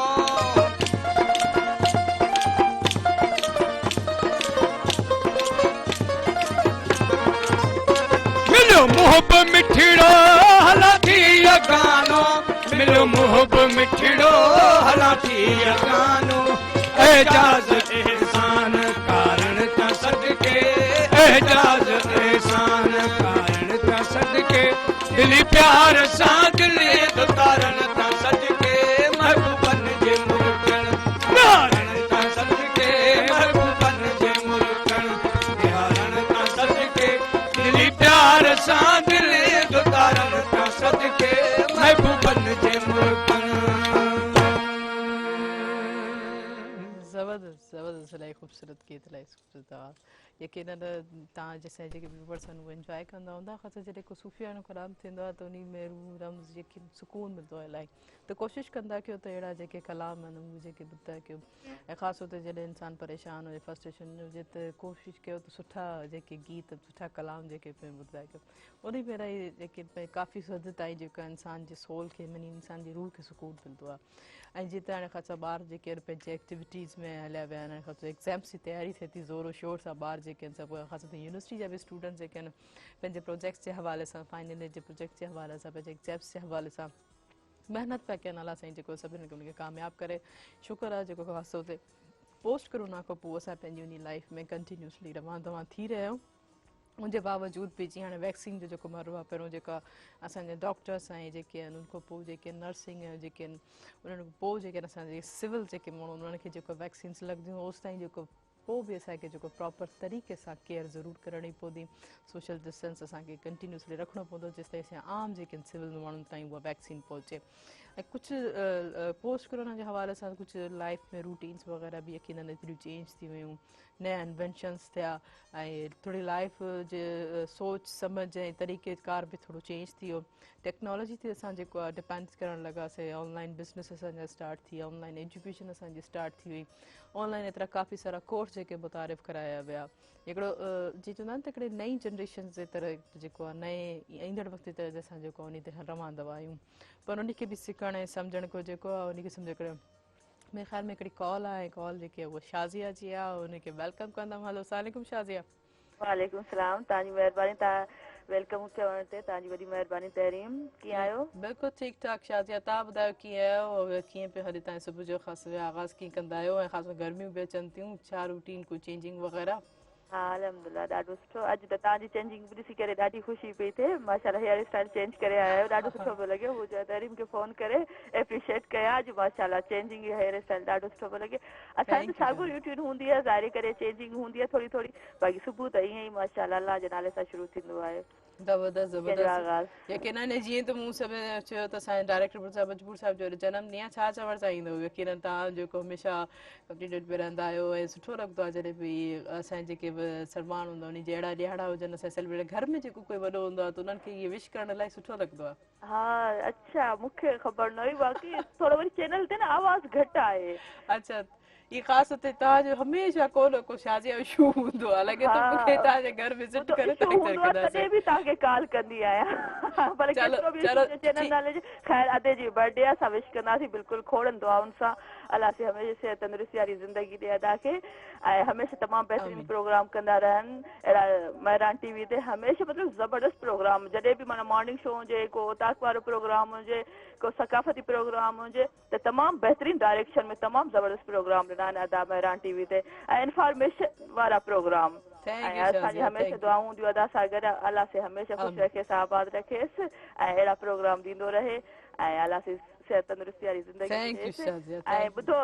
मोहब मिठड़ो हला थी गानो मिलो मोहब मिठड़ो हला थी गानो एजाज एहसान एजाज एहसान कारण ता सदके दिली प्यार सां दिली तारण ता सदके महबूबन जे मुल्कन तारण ता सदके महबूबन जे मुल्कन तारण ता सदके दिली प्यार सां दिली तारण ता सदके महबूबन जे मुल्कन ज़बरदस्त ज़बरदस्त इलाही ख़ूबसूरत गीत इलाही ख़ूबसूरत आवाज़ यकीनन तव्हां जैसे जेके व्यूवर्स आहिनि उहे इंजॉय कंदा हूंदा ख़ासि जॾहिं को सूफ़ियानो कलाम थींदो आहे त उन में रूह रम्ज़ यकीन सुकून मिलंदो आहे इलाही त कोशिशि कंदा कयो त अहिड़ा जेके कलाम आहिनि उहे जेके ॿुधा कयो ऐं ख़ासि तौर ते जॾहिं इंसानु परेशान हुजे फ्रस्ट्रेशन हुजे त कोशिशि कयो त सुठा जेके गीत सुठा कलाम जेके पिणु ॿुधाए कयो उन में इलाही जेके काफ़ी हद ताईं जेका इंसान जे सोल खे मनी इंसान जी रूह खे सुकून मिलंदो आहे ऐं जीअं त हाणे ख़ासि ॿार जेके आहिनि पंहिंजे एक्टिविटीज़ में हलिया विया आहिनि ख़ासि एग्ज़ाम्स जी तयारी थिए थी ज़ोरो शोर सां ॿार जेके आहिनि सभु ख़ासि तौर यूनिवर्सिटी जा बि स्टूडेंट्स जेके आहिनि पंहिंजे प्रोजेक्ट्स जे हवाले सां फाइनल ईयर जे प्रोजेक्ट्स जे हवाले सां पंहिंजे एग्ज़ाम्स जे हवाले सां महिनत पिया कनि अलाह साईं जेको सभिनी खे उनखे कामयाबु करे शुक्र आहे जेको ख़ासि तौर ते पोस्ट कोरोना खां पोइ असां पंहिंजी उन लाइफ में कंटिन्यूसली रवां दवां थी रहिया आहियूं उनजे बावजूद बि जीअं हाणे वैक्सीन जो जेको मरो आहे पहिरियों जेका असांजा डॉक्टर्स ऐं जेके आहिनि उन खां पोइ जेके नर्सिंग जेके आहिनि उन्हनि खां पोइ जेके आहिनि असांजे सिविल जेके माण्हू उन्हनि खे जेको वैक्सीन्स लॻंदियूं होसि ताईं जेको पोइ बि असांखे जेको प्रॉपर तरीक़े सां केयर ज़रूरु करणी पवंदी सोशल डिस्टेंस असांखे कंटिन्यूसली रखिणो पवंदो जेसि ताईं असां आम जेके आहिनि सिविल माण्हुनि ताईं उहा वैक्सीन पहुचे ऐं कुझु पोस्ट कोरोना जे हवाले सां कुझु लाइफ में रूटीन्स वग़ैरह बि यकीनन एतिरियूं चेंज थी वियूं नया इन्वेंशन्स थिया ऐं थोरी लाइफ जे सोच सम्झ ऐं तरीक़ेकार बि थोरो चेंज थी वियो टेक्नोलॉजी ते असां जेको आहे डिपेंड करणु लॻासीं ऑनलाइन बिज़नेस असांजा स्टार्ट थी विया ऑनलाइन एजुकेशन असांजी स्टार्ट थी वई ऑनलाइन एतिरा काफ़ी सारा कोर्स जेके मुतारिफ़ कराया विया हिकिड़ो जीअं चवंदा आहिनि त हिकिड़े नई जनरेशन जे तरह जेको आहे नए ईंदड़ वक़्त जे तरह असां जेको आहे उन ते रवां दवा आहियूं पर उनखे बि सिखणु ऐं सम्झण को जेको आहे उनखे सम्झो करे मेरे ख़्याल में हिकिड़ी कॉल आहे कॉल जेकी आहे उहा शाज़िया जी आहे उनखे वेलकम कंदमि हलो सलाम शाज़िया वालेकुम सलाम तव्हांजी महिरबानी तव्हां वेलकम चवण ते तव्हांजी वॾी महिरबानी तहरीम कीअं आहियो बिल्कुलु ठीकु ठाकु शाज़िया तव्हां ॿुधायो कीअं आहियो कीअं पियो हले तव्हां सुबुह जो ख़ासि आगाज़ कीअं कंदा आहियो ऐं ख़ासि गर्मियूं बि अचनि थियूं छा रूटीन कोई चेंजिंग वग़ैरह हा अलहमदुलिल्लाह ॾाढो सुठो अॼु त तव्हांजी चेंजिंग बि ॾिसी करे ॾाढी ख़ुशी पई थिए माशाल्लाह हेयर स्टाइल चेंज करे आया आहियो ॾाढो सुठो पियो लॻे हू तहरीम खे फ़ोन करे एप्रिशिएट कया अॼु माशाल्लाह चेंजिंग हेयर स्टाइल ॾाढो सुठो पियो लॻे असांजी त साॻियो रूटीन हूंदी आहे ज़ाहिर करे चेंजिंग हूंदी आहे थोरी थोरी बाक़ी सुबुह त ईअं ई माशाल्लाह अल्लाह जे नाले सां शुरू थींदो आहे ज़बरदस्त ज़बरदस्त यकीनन जीअं त मूं सभु चयो त असांजे डायरेक्टर साहिब मजबूर साहिब जो जनम ॾींहुं आहे छा चवणु चाहींदो यकीनन तव्हां जेको हमेशह अपडेटेड में रहंदा आहियो ऐं सुठो लॻंदो आहे जॾहिं बि असांजे जेके बि सलमान हूंदा उन जे अहिड़ा ॾियारा हुजनि असां सेलिब्रेट घर में जेको कोई वॾो हूंदो आहे त उन्हनि खे इहे विश करण इलाही सुठो लॻंदो आहे हा अच्छा मूंखे ख़बर न हुई बाक़ी थोरो वरी चैनल ते न आवाज़ घटि आहे अच्छा ये ख़ासि हुते तव्हांजो हमेशह को न को शाज़िया इशू हूंदो आहे लॻे थो मूंखे तव्हांजे घर विज़िट करे तॾहिं बि तव्हांखे कॉल कंदी आहियां पर केतिरो बि चैनल नाले जे ख़ैर अदे जी बर्थडे आहे असां विश कंदासीं बिल्कुलु खोड़नि दुआउनि सां अलाह से हमेशह सिहत तंदुरुस्ती वारी ज़िंदगी ॾे अदा खे ऐं हमेशह तमामु बहितरीन प्रोग्राम कंदा रहनि अहिड़ा महिरान टीवी ते हमेशह मतिलबु ज़बरदस्त प्रोग्राम जॾहिं बि माना मॉर्निंग शो हुजे को उताक वारो प्रोग्राम हुजे को सकाफ़ती प्रोग्राम हुजे त तमामु बहितरीन डायरेक्शन में तमामु ज़बरदस्त प्रोग्राम ॾिना आहिनि अदा महिरान टीवी ते ऐं इंफॉर्मेशन वारा प्रोग्राम ऐं असांजी हमेशह दुआऊं हूंदियूं अदा सां गॾु अलाह से हमेशह ख़ुशि रखेसि आबाद रखेसि ऐं अहिड़ा प्रोग्राम ॾींदो रहे ऐं अलाह से सिहत तंदुरुस्ती वारी ज़िंदगी ऐं ॿुधो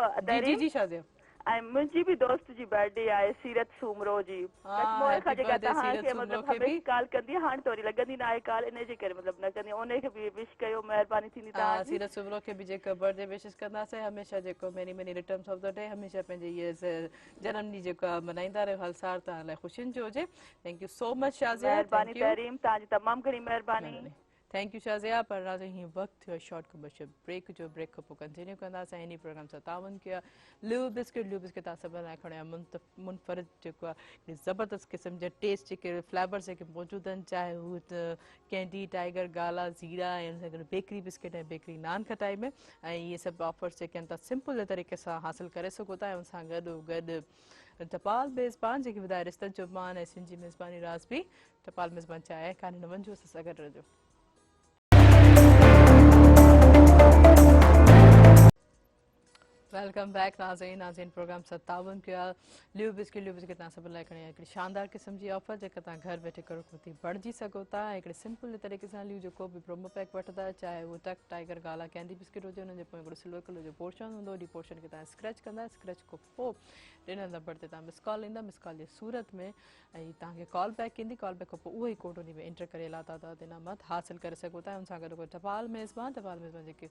ऐं मुंहिंजी बि दोस्त जी बर्थडे आहे सीरत सूमरो जी जेका तव्हांखे मतिलबु हमेशह कॉल कंदी आहे हाणे त वरी लॻंदी न आहे कॉल इन जे करे मतिलबु न कंदी उनखे बि विश कयो महिरबानी थींदी तव्हांजी सीरत सूमरो खे बि जेको बर्थडे विशिस कंदासीं हमेशह जेको many many returns of the day हमेशह पंहिंजे इहे जनम ॾींहुं जेको आहे मल्हाईंदा रहियो हल सार तव्हां लाइ ख़ुशियुनि जो हुजे thank you so much Shazia महिरबानी तहरीम तव्हांजी तमामु घणी महिरबानी थैंक यू शाज़िया पर राजा हीअं वक़्तु थियो शॉर्ट कमर्शियल ब्रेक जो ब्रेक खां पोइ कंटिन्यू कंदासीं इन प्रोग्राम सां तावन कयो लिव बिस्किट तव्हां सभिनि लाइ खणिया मुनफ़रिद जेको आहे ज़बरदस्त क़िस्म जा टेस्ट जेके फ्लेवर्स जेके मौजूदु आहिनि चाहे हू कैंडी टाइगर गाला ज़ीरा ऐं हुन सां गॾु बेकरी बिस्किट ऐं बेकरी नान खटाई में ऐं इहे सभु ऑफर्स जेके आहिनि तव्हां सिंपल तरीक़े सां हासिलु करे सघो था ऐं हुन सां गॾु टपाल मेज़बान जेके ॿुधाए रिश्तनि जो मान ऐं सिंधी मेज़बानी राज़ बि टपाल मेज़बान चाहे कान्हे न वञिजो असां सां गॾु रहिजो वेलकम बैक नाज़रीन प्रोग्राम 57 के लियो बिस्किट के तव्हां सभु लाइ खणी हिकिड़ी शानदार क़िस्म जी ऑफर जेका तव्हां घर वेठे करोड़पति बणिजी सघो था। हिकिड़े सिंपल तरीक़े सां लियो जो को बि प्रोमो पैक वठंदा चाहे उहो टक टाइगर गाला कैंडी बिस्किट हुजे हुनजे पोइ हिकिड़ो सिल्वर कलर जो पोर्शन हूंदो। डी पोर्शन खे तव्हां स्क्रैच कंदा स्क्रैच खां पोइ ॾिनल नंबर ते तव्हां मिस कॉल ईंदा मिस कॉल जे सूरत में ऐं तव्हांखे कॉल बैक ईंदी कॉल बैक खां पोइ उहो ई कोड उन में एंटर करे अला तादाद इनामत हासिल करे सघो था। हुन सां गॾु टपाल मेज़बान जेके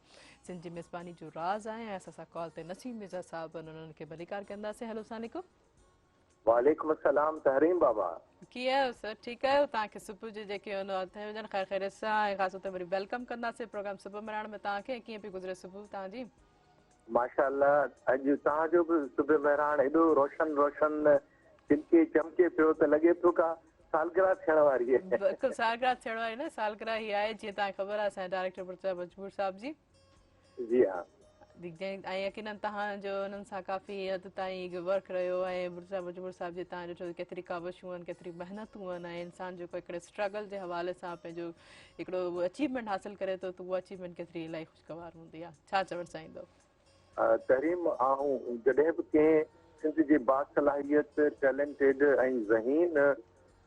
सिंध जी मेज़बानी जो राज़ आहे ऐं असां सां कॉल ते नसीम मिर्ज़ा साहब उन्हनि खे भलीकार कंदासीं। हेलो अस्सलाम वालेकुम। वालेकुम अस्सलाम तहरीम बाबा। कीअं आहियो सर? ठीकु आहियो? तव्हांखे सुबुह जो जेके हुजनि ख़ैर ख़ैरियत सां ऐं ख़ासि तौर ते वरी वेलकम कंदासीं प्रोग्राम सुबुह मल्हाइण में तव्हांखे। कीअं पई गुज़रे सुबुह तव्हांजी? माशाअल्लाह अॼु तव्हांजो बि सुबुह महिराण एॾो रोशन रोशन चिमके चमके पियो त लॻे पियो का सालगिरह थियण वारी आहे। बिल्कुलु सालगिरह थियण वारी न सालगिरह ई आहे जीअं तव्हांखे ख़बर आहे असांजे डायरेक्टर मुर्तज़ा मजबूर साहब जी। जी हा ऐं यकीनन तव्हांजो हुननि सां काफ़ी हद ताईं वर्क रहियो ऐं मुर्तज़ा मजबूर साहब जी तव्हां ॾिठो केतिरी काविशूं आहिनि केतिरी महिनतूं आहिनि ऐं इंसान जेको हिकिड़े स्ट्रगल जे हवाले सां पंहिंजो हिकिड़ो अचीवमेंट हासिल करे थो त उहा अचीवमेंट केतिरी इलाही ख़ुशगवार हूंदी आहे। छा चवणु चाहींदो? तहरीम आऊं जॾहिं बि कंहिं सिंध जे बासलाहियत टैलेंटेड ऐं ज़हीन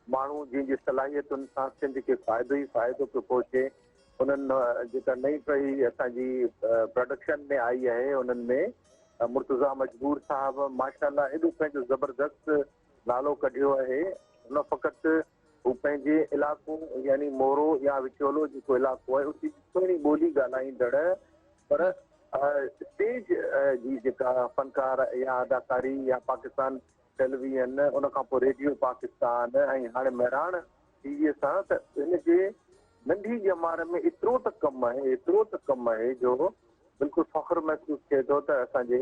माण्हू जंहिंजी सलाहियतुनि सां सिंध खे फ़ाइदो ई फ़ाइदो पियो पहुचे उन्हनि जेका नई टही असांजी प्रोडक्शन में आई आहे उन्हनि में मुर्तज़ा मजबूर साहब माशाअल्लाह एॾो पंहिंजो ज़बरदस्त नालो कढियो आहे। न फ़क़ति हू पंहिंजे इलाइक़ो यानी मोरो या विचोलो जेको इलाइक़ो आहे उते सुहिणी ॿोली ॻाल्हाईंदड़ पर स्टेज जी जेका फनकार या अदाकारी या पाकिस्तान टेलीविज़न उन खां पोइ रेडियो पाकिस्तान ऐं हाणे महिराण टीवीअ सां त हिनजे नंढी ॼमार में एतिरो त कमु आहे जो बिल्कुलु फ़ख्रु महसूसु थिए थो त असांजे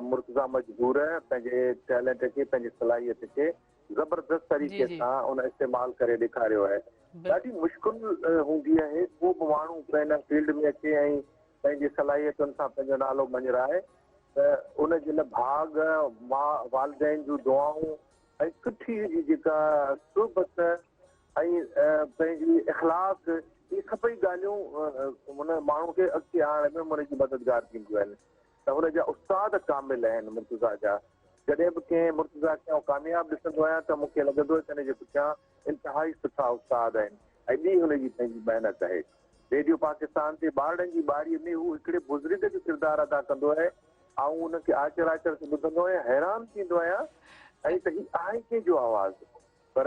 मुर्तज़ा मजबूर पंहिंजे टैलेंट खे पंहिंजी सलाहियत खे ज़बरदस्त तरीक़े सां उन इस्तेमालु करे ॾेखारियो आहे। ॾाढी मुश्किल हूंदी आहे को बि माण्हू पंहिंजे फील्ड में अचे ऐं पंहिंजी सलाहियतुनि सां पंहिंजो नालो मंझराए त उनजे लाइ भाग मां वालदेन जूं दुआऊं ऐं सुठी जी जेका सुहबत ऐं पंहिंजी इख़लाक़ इहे सभई ॻाल्हियूं हुन माण्हू खे अॻिते आणण में हुनजी मददगार थींदियूं आहिनि। त हुनजा उस्ताद कामिल आहिनि मुर्तज़ा जा। जॾहिं बि कंहिं मुर्तज़ा खे कामयाबु ॾिसंदो आहियां त मूंखे लॻंदो आहे त हिनजे पुठियां इंतिहाई सुठा उस्ताद आहिनि ऐं ॿी हुनजी पंहिंजी महिनत आहे। रेडियो पाकिस्तान ते ॿारनि जी ॿारीअ में हू हिकिड़े बुज़ुर्ग जो किरदारु अदा कंदो आहे ऐं उनखे आचर आचर ते ॿुधंदो आहियां हैरान थींदो आहियां ऐं त हीउ आहे कंहिंजो आवाज़ु। पर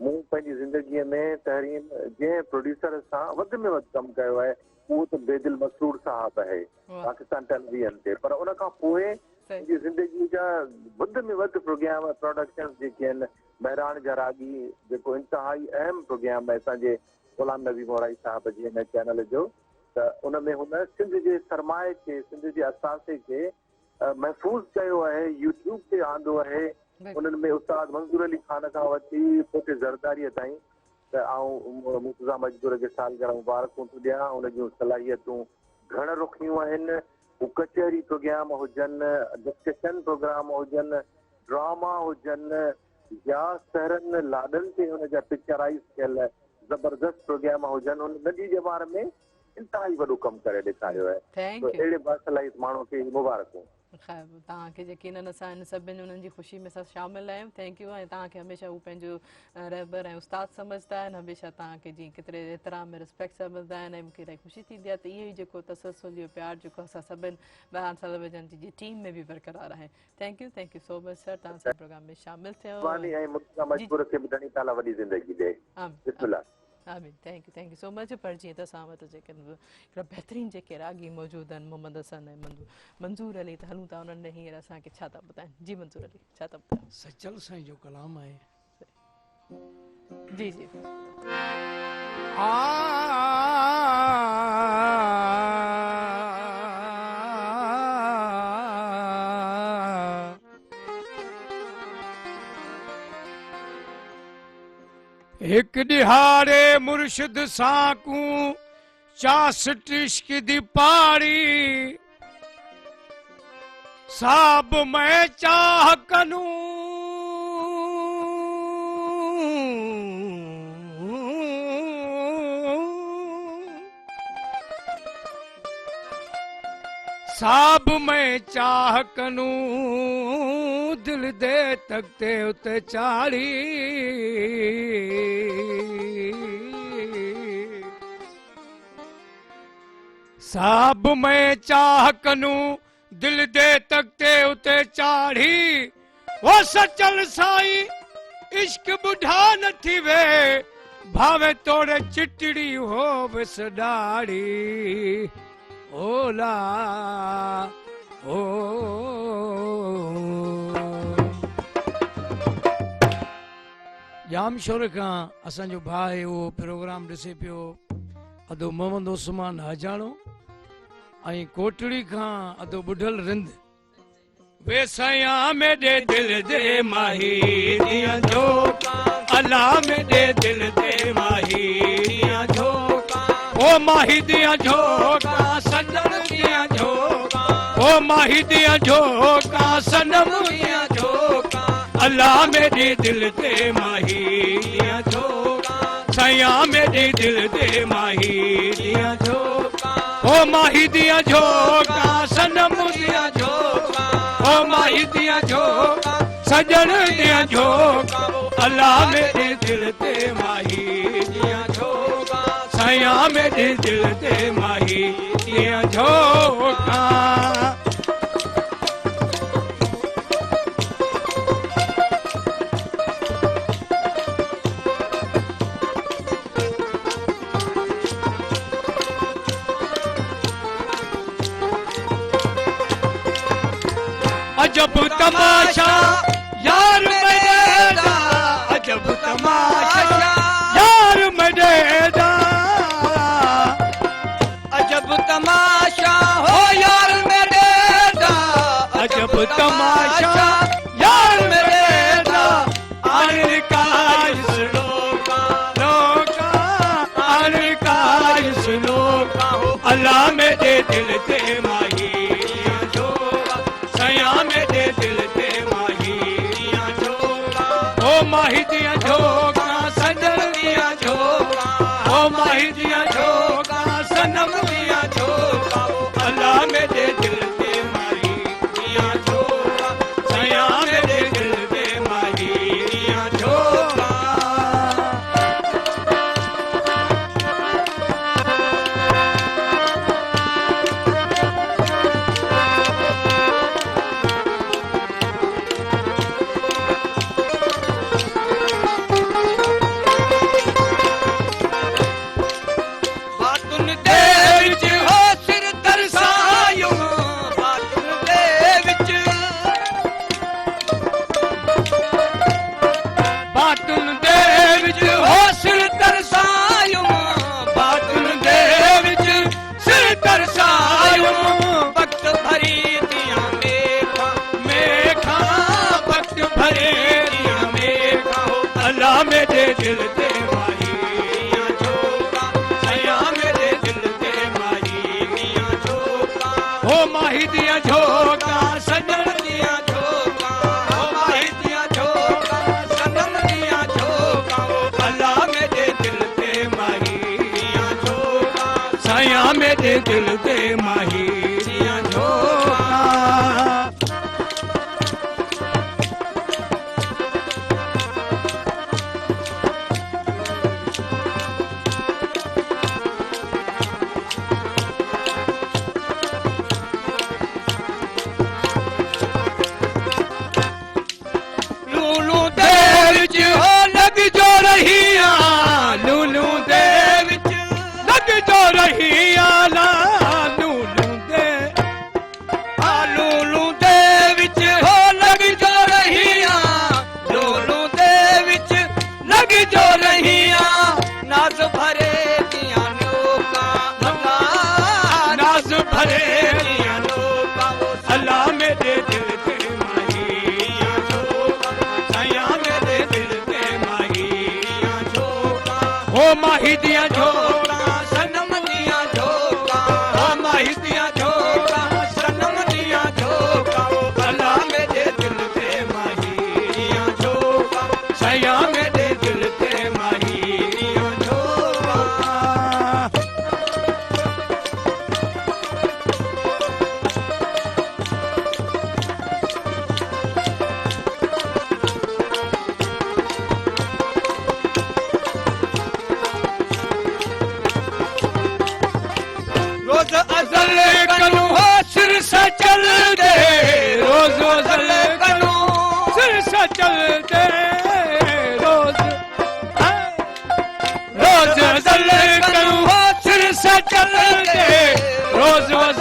मूं पंहिंजी ज़िंदगीअ में तहरीम जंहिं प्रोड्यूसर सां वधि में वधि कमु कयो आहे उहो त बेदिल मसरूर साहब आहे पाकिस्तान टेलीविज़न ते। पर उन खां पोइ मुंहिंजी ज़िंदगी जा वधि में वधि प्रोग्राम प्रोडक्शन जेके आहिनि महिराण जा रागी जेको इंतिहाई अहम प्रोग्राम आहे असांजे ग़ुलाम नबी मोराई साहब जी हिन चैनल जो त उन में हुन सिंध जे सरमाए खे सिंध जे असासे खे महफ़ूज़ कयो आहे यूट्यूब ते आंदो आहे। उन्हनि में उस्ताद मंज़ूर अली ख़ान खां वठी पोइ ज़रदारीअ ताईं त आउं मुर्तज़ा मजबूर खे सालगिरह मुबारकूं थो ॾियां। उन जूं सलाहियतूं घण रुखियूं आहिनि। हू कचहरी प्रोग्राम हुजनि डिस्कशन प्रोग्राम हुजनि ड्रामा हुजनि या सहरनि लाॾनि ते हुनजा पिक्चराइज़ थियल ज़बरदस्त प्रोग्राम हुजनि उन नंढी ॼमार में इंतिहाई वॾो कमु करे ॾेखारियो आहे। अहिड़े बासलाहित माण्हू खे मुबारकूं। ख़ैर तव्हांखे यकीनन असां हिन सभिनी उन्हनि जी ख़ुशी में असां शामिलु आहियूं। Thank U. ऐं तव्हांखे हमेशह हू पंहिंजो रहबर ऐं उस्ताद सम्झंदा आहिनि हमेशह तव्हांखे जीअं केतिरे एतिराम में रिस्पेक्ट सम्झंदा आहिनि ऐं मूंखे इलाही ख़ुशी थींदी आहे त इहो ई जेको तसलसल जो प्यार जेको असां सभिनि बयान टेलीविज़न जी टीम में बि बरक़रार आहे। Thank you so much sir तव्हां सां प्रोग्राम में शामिलु थियो। आमीन। Thank you so much. पर जीअं त असां वटि जेके हिकिड़ा बहितरीन जेके रागी मौजूदु आहिनि मोहम्मद हसन ऐं मंज़ूर अली त हलूं था उन्हनि में हींअर असांखे छा था ॿुधाइनि। जी मंज़ूर अली छा था ॿुधाइनि? सचल साईं जो कलाम आहे। जी जी एक दिहाड़े मुर्शिद साकू चासठ इश्क दी पारी साब मैं चाह कनू साब मैं चाह कनू दिल दे तकते उते चाड़ी साब मैं चाह कनू दिल दे तकते उते चाड़ी वो सचल साई इश्क बुढ़ा न थी वे भावे तोड़े चिटड़ी हो विस डाड़ी ओला ओ जाम शोर खां असांजो भाई वो प्रोग्राम ॾिसे पियो अदो मोहम्मद उस्मान हजाणो ऐं कोटड़ी खां अदो बुढ़ल रिंद वे सया मेरे दिल दे माही दिया झोंका अल्लाह मेरे दिल दे माही दिया झोंका ओ माही दिया झोंका सनम दिया झोंका ओ माही दिया झोंका सनम दिया झोंका अल्लाह मेरे दिल दे माही दिया झोंका सया मेरे दिल दे माही दिया झोंका ओ माही दिया झोंका सनम दिया झोंका ओ माही दिया झोंका सजन दिया झोंका अल्लाह मेरे दिल ते माही दिया झोंका सया मेरे दिल ते माही दिया झोंका अजब तमाशा यार मेरा अजब तमाशा यार मेरा अजब तमाशा हो यार मेरा अजब तमाशा यार मेरा आने का इस लोका लोका आने का इस लोका अल्लाह मेरे दिल ते माही मेरे दिल ते माही दिया झोंका ओ माही दिया झोंका सजन दिया झोंका ओ माही दिया झोंका सनम दिया झोंका अल्लाह मेरे दिल ते माही दिया झोंका सया मेरे दिल ते माही दिया झोंका मेरे दिल ते माही दिया झोंका सया मेरे दिल ते माही दिया झोंका ओ माही दिया झोंका सजन दिया झोंका ओ माही दिया झोंका सनम दिया झोंका अल्लाह मेरे दिल ते माही दिया झोंका सया मेरे दिल ते माही दिया झोंका लूलू दे विच लग जो रही आला लूलू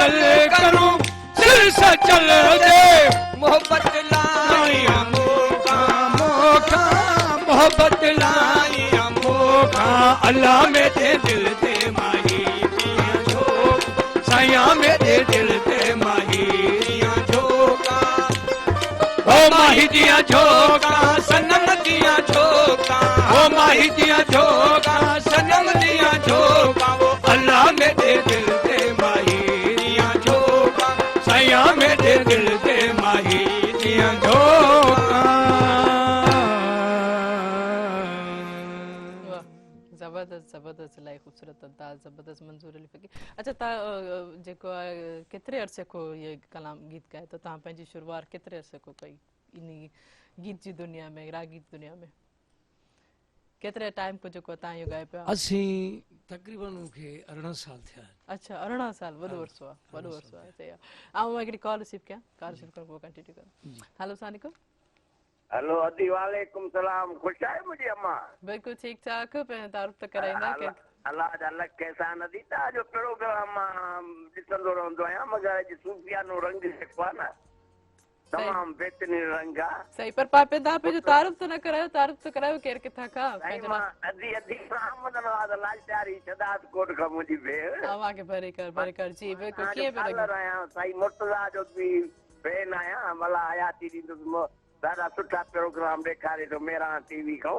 गजल करूं सिर से चल दे मोहब्बत लाया मोखा मोखा मोहब्बत लाया मोखा अल्लाह मेरे दिल ते माही दिया झोंका साया मेरे दिल ते माही दिया झोंका ओ माही दिया झोंका सनम दिया झोंका ओ माही दिया झोंका सनम दिया झोंका वो अल्लाह मेरे दिल ते माही दिया झोंका साया मेरे दिल ते माही दिया झोंका जबरदस्त इलाही ख़ूबसूरत अंदाज़ जबरदस्त मंज़ूर अली फ़कीर अच्छा तव्हां जेको आहे केतिरे अरसे खां इहे कलाम गीत ॻाए त तव्हां पंहिंजी शुरूआत केतिरे अरसे खां कई इन गीत जी दुनिया में राग गीत दुनिया में केतिरे टाइम खां जेको तव्हां इहो ॻाए पिया असीं तक़रीबन मूंखे 18 साल थिया अच्छा 18 साल वॾो अरसो आहे वॾो अरसो आहे सही आहे ऐं मां हिकिड़ी कॉल रिसीव कयां कॉल रिसीव करण पोइ कंटिन्यू कयां हेलो अस्सलाम वालेकुम हेलो अदी वालेकुम सलाम खुश आहे मुंहिंजी अम्मा बिल्कुलु ठीकु ठाक पंहिंजो तारुफ़ त कराईंदा के अल्लाह जा लख एहसान अदी तव्हांजो प्रोग्राम मां ॾिसंदो रहंदो आहियां मगर अॼु सूफ़ियानो रंग जेको आहे न तमामु बहितरीन रंग आहे सही पर पापे तव्हां पंहिंजो तारुफ़ त न करायो तारुफ़ त करायो केरु किथां खां साईं मां अदी अहमद नवाज़ लालचारी शदात कोट खां मुंहिंजी भेण तव्हांखे भरे कर जी बिल्कुलु कीअं पिया लॻे आहियां साईं मुर्तज़ा जो बि भेण आहियां भला हयाती ॾींदुसि ॾाढा सुठा प्रोग्राम ॾेखारे थो मेरा टीवी खां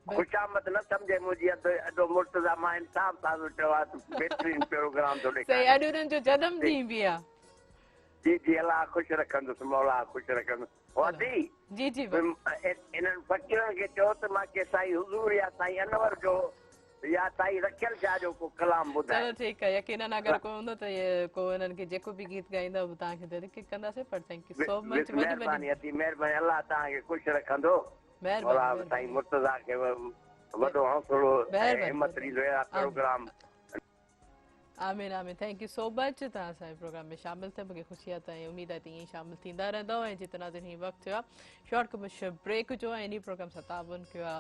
खुशामद न सम्झे मुंहिंजी अदो मुर्तज़ा मां इंसाफ़ सां चयो आहे बहितरीन प्रोग्राम थो सही ॾेखारे अॼु उन्हनि जो जनम ॾींहुं बि आहे जी जी अलाह ख़ुशि रखंदुसि मौला ख़ुशि रखंदुसि वादी जी जी इन्हनि फ़क़ीरनि खे चयो त मूंखे साईं हुज़ूर या साईं अनवर जो या साईं रखियल शाह जो को कलाम ॿुधाए चलो ठीकु आहे यकीनन अगरि को हूंदो त इहे को हिननि खे जेको बि गीत ॻाईंदा उहो तव्हांखे डेडिकेट कंदासीं पर थैंक यू सो मच महिरबानी अती महिरबानी अलाह तव्हांखे ख़ुशि रखंदो मौला साईं मुर्तज़ा खे वॾो हौसलो हिमत ॾींदो अहिड़ा प्रोग्राम आमीन आमीन थैंक यू सो मच तव्हां असांजे प्रोग्राम में शामिल थिया मूंखे ख़ुशी आहे त ऐं उमेद आहे त ईअं शामिल थींदा रहंदव ऐं जितना दिन हीउ वक़्तु थियो आहे शॉर्ट कमर्शियल ब्रेक जो ऐं इन प्रोग्राम सां ताबन कयो आहे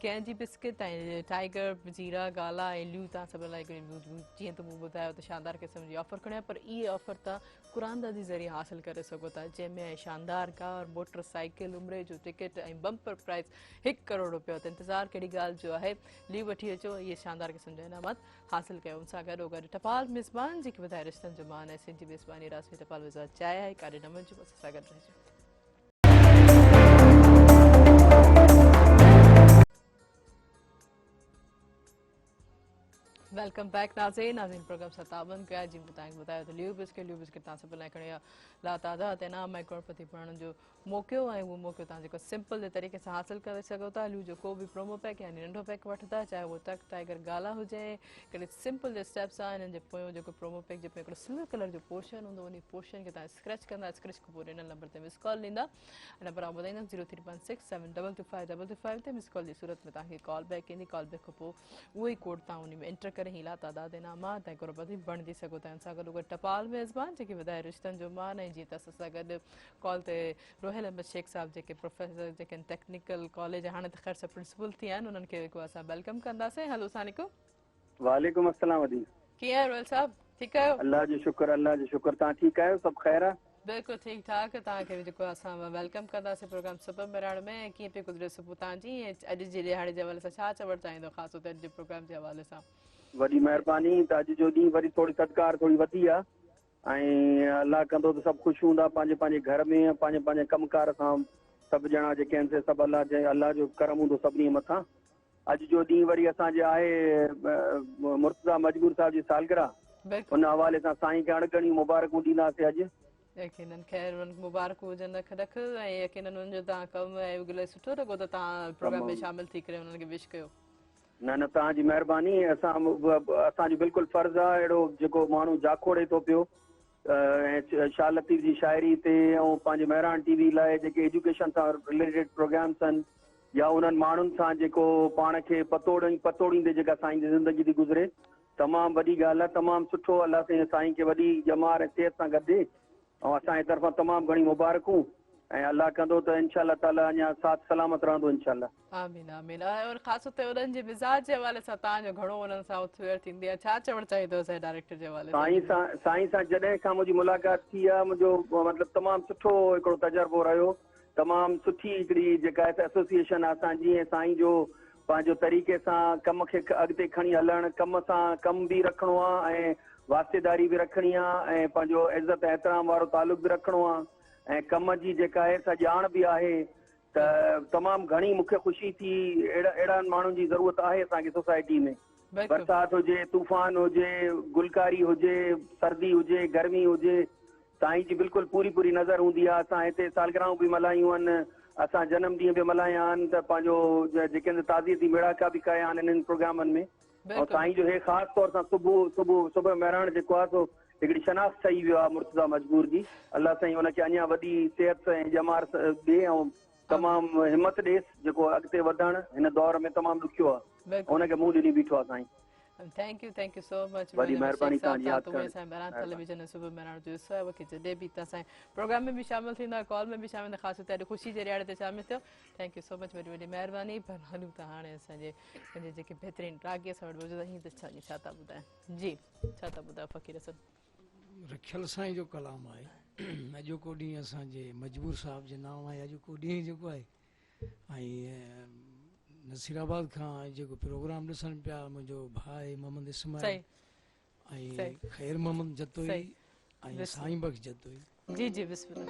कैंजी बिस्किट ऐं टाइगर जीरा गाला ऐं लियूं तव्हां सभु लाइ जीअं त मूं ॿुधायो त शानदार क़िस्म जी ऑफर खणिया पर इहे ऑफर तव्हां क़ुरान जे ज़रिए हासिल करे सघो था जंहिंमें शानदार कार मोटरसाइकिल उमिरि जो टिकट ऐं बम्पर प्राइज़ 1 करोड़ रुपयो त इंतज़ारु कहिड़ी ॻाल्हि जो आहे लीव वठी अचो इहे शानदार क़िस्म जा इनामात हासिल कयो उन सां गॾो गॾु टपाल मिज़मान जेके ॿुधाए रिश्तनि जो मान ऐं सिंधी मेज़बानी रासमी टपाल विज़ा चाहे आहे काॾे न वञिजो असां सां गॾु रहिजो वेलकम बैक नाज़रीन प्रोग्राम सां ताबन कया जी तव्हांखे ॿुधायो त लियू बिस्किट तव्हां सभु लाइ खणी लातादाद इनाम ऐं करोड़पति बणण जो मौक़ो ऐं उहो मौक़ो तव्हां जेको सिंपल जे तरीक़े सां हासिल करे सघो था लियू जो को बि प्रोमो पैक यानी नंढो पैक वठंदा चाहे उहो टक टाइगर गाला हुजे हिकिड़े सिंपल जे स्टेप्स आहे हिननि जे पोयों जेको प्रोमो पैक जे पोइ हिकिड़ो सिल्वर कलर जो पोर्शन हूंदो उन पोर्शन खे तव्हां स्क्रैच कंदा स्क्रैच खां पोइ हिन नंबर ते मिस कॉल ॾींदा नंबर आउं ॿुधाईंदमि 0316722555 ते मिस कॉल जी सूरत में तव्हांखे कॉल बैक ईंदी कॉल बैक खां पोइ उहो ई कोड तव्हां उन में एंटर करे ई लातादाद इनामात ऐं करोड़पति बणिजी सघो था हिन सां गॾु उहे टपाल मेज़बान जेके वधाए रिश्तनि जो मान ऐं जीअं त असां सां गॾु कॉल ते रोहिल अहमद शेख साहब जेके प्रोफेसर जेके टेक्निकल कॉलेज हाणे त ख़ैर सभु प्रिंसिपल थी विया आहिनि उन्हनि खे असां वेलकम कंदासीं हेलो अस्सलाम वालेकुम वालेकुम अस्सलाम वदी कीअं आहियो रोहिल साहब ठीकु आहियो अल्लाह जो शुक्र तव्हां ठीकु आहियो सभु ख़ैर आहे बिल्कुलु ठीकु ठाक तव्हांखे जेको असां वेलकम कंदासीं प्रोग्राम सुबुह मिरण में कीअं पियो गुज़रे सुबुह तव्हांजी ऐं अॼु जे ॾिहाड़े जे हवाले सां छा चवणु चाहींदो ख़ासि तौर ते अॼु जे प्रोग्राम जे हवाले सां वॾी महिरबानी त अॼु जो ॾींहुं वरी थोरी थधिकार थोरी वधी आहे ऐं अलाह कंदो त सभु ख़ुशि हूंदा पंहिंजे पंहिंजे घर में पंहिंजे पंहिंजे कमकार सां सभु ॼणा जेके आहिनि से सभु अलाह जो करम हूंदो सभिनी मथां अॼु जो ॾींहुं वरी असांजे आहे मुर्तज़ा मजबूर साहिब जी सालगिरह उन हवाले सां साईं खे अणगणी मुबारकूं ॾींदासीं अॼु यकीनन ख़ैर मुबारकूं हुजनि रख रख ऐं यकीनन उन्हनि जो तव्हां कमु ऐं इलाही सुठो लॻो त तव्हां प्रोग्राम में शामिल थी करे उन्हनि खे विश कयो न तव्हांजी महिरबानी असांजो बिल्कुलु फर्ज़ु आहे अहिड़ो जेको माण्हू जाखोड़े थो पियो ऐं शाह लतीफ़ जी शाइरी ते ऐं पंहिंजे महिरान टीवी लाइ जेके एजुकेशन सां रिलेटेड प्रोग्राम्स आहिनि या उन्हनि माण्हुनि सां जेको पाण खे पतोड़ींदे जेका साईं जी ज़िंदगी थी गुज़रे तमामु वॾी ॻाल्हि आहे तमामु सुठो अलाह साईं खे वॾी जमार ऐं सिहत सां गॾु ऐं असांजे तरफ़ां तमामु घणी मुबारकूं ऐं अलाह कंदो त इंशाल्लाह ताला अञा साथ सलामत रहंदो इंशाल्लाह। आमीन आमीन। और ख़ासि तौर ते उन्हनि जे मिज़ाज जे हवाले सां तव्हांजो घणो उन्हनि सां उथवेर थींदी आहे, छा चवणु चाहींदो असांजे डायरेक्टर जे हवाले साईं सां जॾहिं खां मुंहिंजी मुलाक़ात थी आहे मुंहिंजो मतिलबु तमामु सुठो हिकिड़ो तजुर्बो रहियो, तमामु सुठी हिकिड़ी जेका आहे एसोसिएशन आहे असांजी, ऐं साईं जो पंहिंजो तरीक़े सां कम खे अॻिते खणी हलणु, कम सां कम बि रखिणो आहे ऐं वास्तेदारी बि रखणी आहे ऐं पंहिंजो इज़त एहतराम वारो तालुक बि रखिणो आहे ऐं कम जी जेका आहे सा ॼाण बि आहे। त तमामु घणी मूंखे ख़ुशी थी, अहिड़नि माण्हुनि जी ज़रूरत आहे असांखे सोसाइटी में। बरसाति हुजे, तूफ़ान हुजे, गुलकारी हुजे, सर्दी हुजे, गर्मी हुजे, साईं जी बिल्कुलु पूरी पूरी नज़र हूंदी आहे। असां हिते सालगिराहूं बि मल्हायूं आहिनि, असां जनम ॾींहं बि मल्हाया आहिनि, त पंहिंजो जेके ताज़ीती मेड़ाका बि कया आहिनि इन्हनि प्रोग्रामनि में। ऐं साईं जो हे ख़ासि तौर सां सुबुह महिराण जेको आहे सो हिकिड़ी शनाख़्त ठही वियो आहे मुर्तज़ा मजबूर जी। अलाह साईं हुनखे अञा वॾी सिहत ऐं ॼमार ॾिए ऐं तमामु हिमत ॾेसि, जेको अॻिते वधणु हिन दौर में तमामु ॾुखियो आहे, हुनखे मुंहुं ॾिनी बीठो आहे साईं। Thank you so much. वॾी महिरबानी तव्हांजी यादि करणु बहरान टेलीविजन सुबुह महिराण जो हिसो आहे, वकी जॾहिं बि तव्हां असांजे प्रोग्राम में बि शामिलु थींदा, कॉल में बि शामिलु, ख़ासि तौर ते ख़ुशी जे रियाड़े ते शामिलु थियो। थैंक यू सो मच, वॾी वॾी महिरबानी। पर हलूं था हाणे असांजे पंहिंजे जेके बहितरीनु राॻीअ सां वटि मौजूदु आहिनि त छा था ॿुधाइनि जी, छा था ॿुधायो फ़क़ीर हसन? रखियल साईं जो कलाम आहे। अॼोको ॾींहुं असांजे मजबूर साहिब जे नाम आहे अॼोको ॾींहुं जेको आहे। ऐं नसीराबाद खां जेको प्रोग्राम ॾिसनि पिया मुंहिंजो भाउ मोहम्मद इस्माइल ऐं ख़ैर मोहम्मद जतोई ऐं साईं बख़्श जतोई। जी जी बिस्मिल्लाह।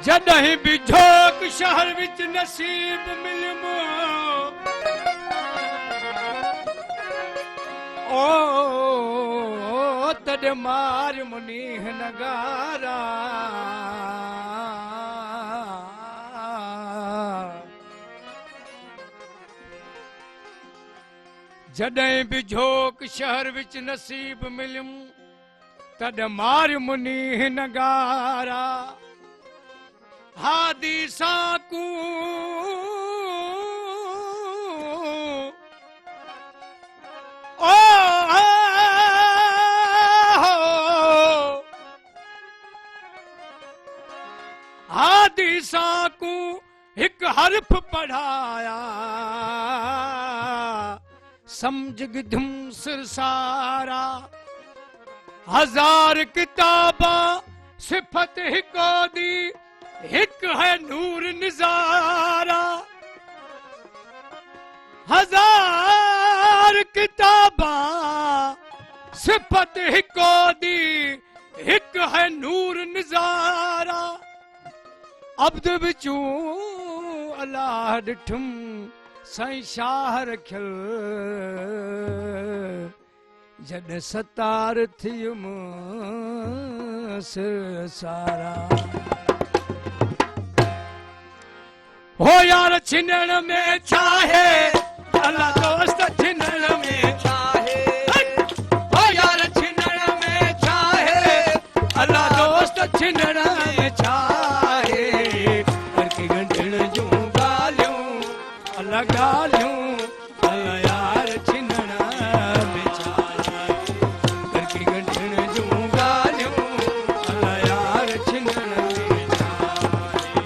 जॾहिं बि झोक शहर विच नसीब मिलमो ओ तॾहिं मार मुनी नगारा जॾहिं बि झोक शहर विच नसीब मिलम तॾहिं मार मुनी नगारा हादी साकू ओ हादी साकू हिक हर्फ पढ़ाया समझ गिधुम सिरसारा हजार किताबा सिफत हिको दी हिक है नूर निजारा हजार किताबा सिफत हिको दी हिक है नूर निजारा अब्द बिचू अल्लाह ॾिठुम साईं शाह रखियल जॾहिं सतार थियुम सिरसारा हो यार छिनण में चाहे अल्लाह दोस्त छिनण में चाहे हो यार छिनण में चाहे अल्लाह दोस्त छिनण में चाहे करके गंढण जूं ॻाल्हियूं अल्लाह ॻाल्हियूं अल्लाह यार छिनण में चाहे करके गंढण जूं ॻाल्हियूं अल्लाह यार छिनण में चाहे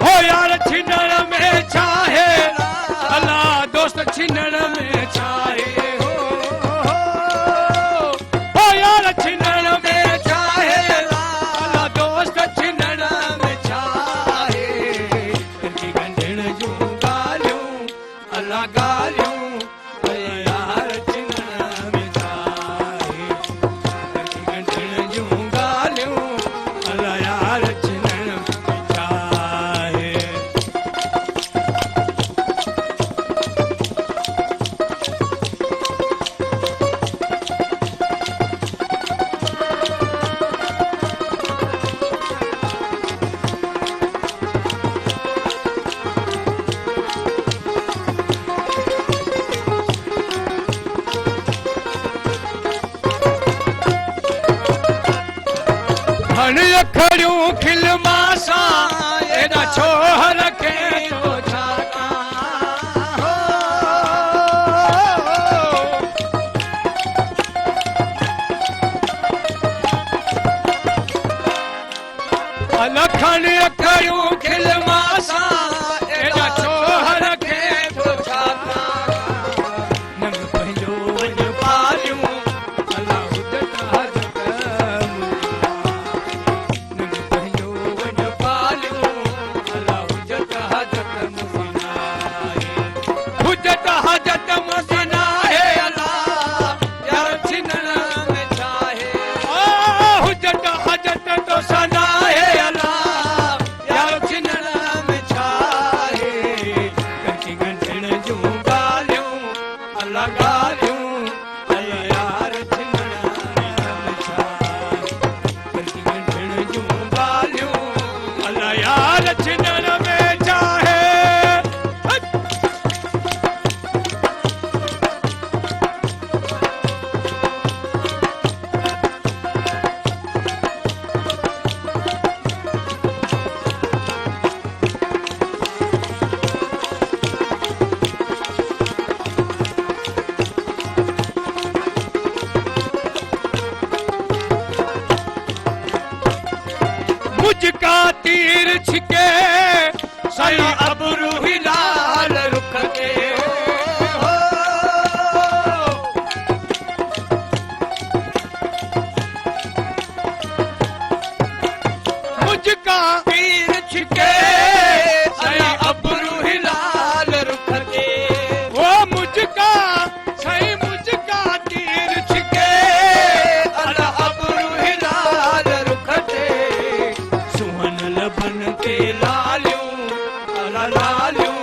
हो यार छिनण में चाहे अल्लाह दोस्त छिनण में चाहे हो यार छिनण में चाहे अल्लाह दोस्त छिनण में चाहे करके गंढण जूं ॻाल्हियूं अल्लाह ॻाल्हियूं अल्लाह यार छिनण में चाहे करके गंढण जूं ॻाल्हियूं अल्लाह यार छिनण में चाहे हण अखड़ियूं खिलमा सां एॾा छो रखे थो अल खणी अखियूं खिलमा सां एॾा छो रखे थो छा नंग पंहिंजो वञ पालियूं अलाह हुजत हजत नंग पंहिंजो वञ पालियूं अलाह हुजत हजत हुजत हजत मसीना है अलाह यार छिनण में चाहे हुजत हजत तो सना है अलाह यार छिनण में चाहे कंची गंढण जूं ॻाल्हियूं अलाह ॻाल्हियूं अलाह यार छिनण में चाहे कंची गंढण जूं ॻाल्हियूं अलाह यार छिनण में चाहे मुझका तीर छिके सही अबरू ही लाल रुख के मुझका तीर छिके सही अबरू ही लाल रुख के वो मुझका सही मुझका तीर छिके अला अबरू ही लाल रुख के सुहन लभन ते लालियूं अला लालियूं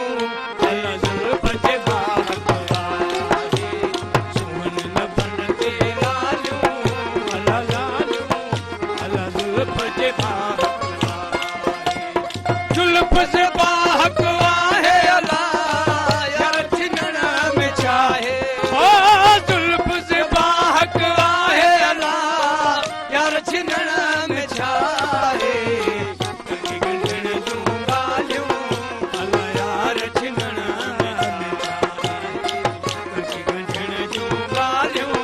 अला जुल्फ जे बाहक वाहे सुहन लभन ते लालियूं अला लालियूं अला जुल्फ जे बाहक वाहे जुल्फ जे बाहक वाहे अला यार छिनण में चाहे ओ जुल्फ जे बाहक वाहे अला यार छिनण में चाहे कंची गंढण जूं ॻाल्हियूं अलाह यार छिनण में चाहे कंची गंढण जूं ॻाल्हियूं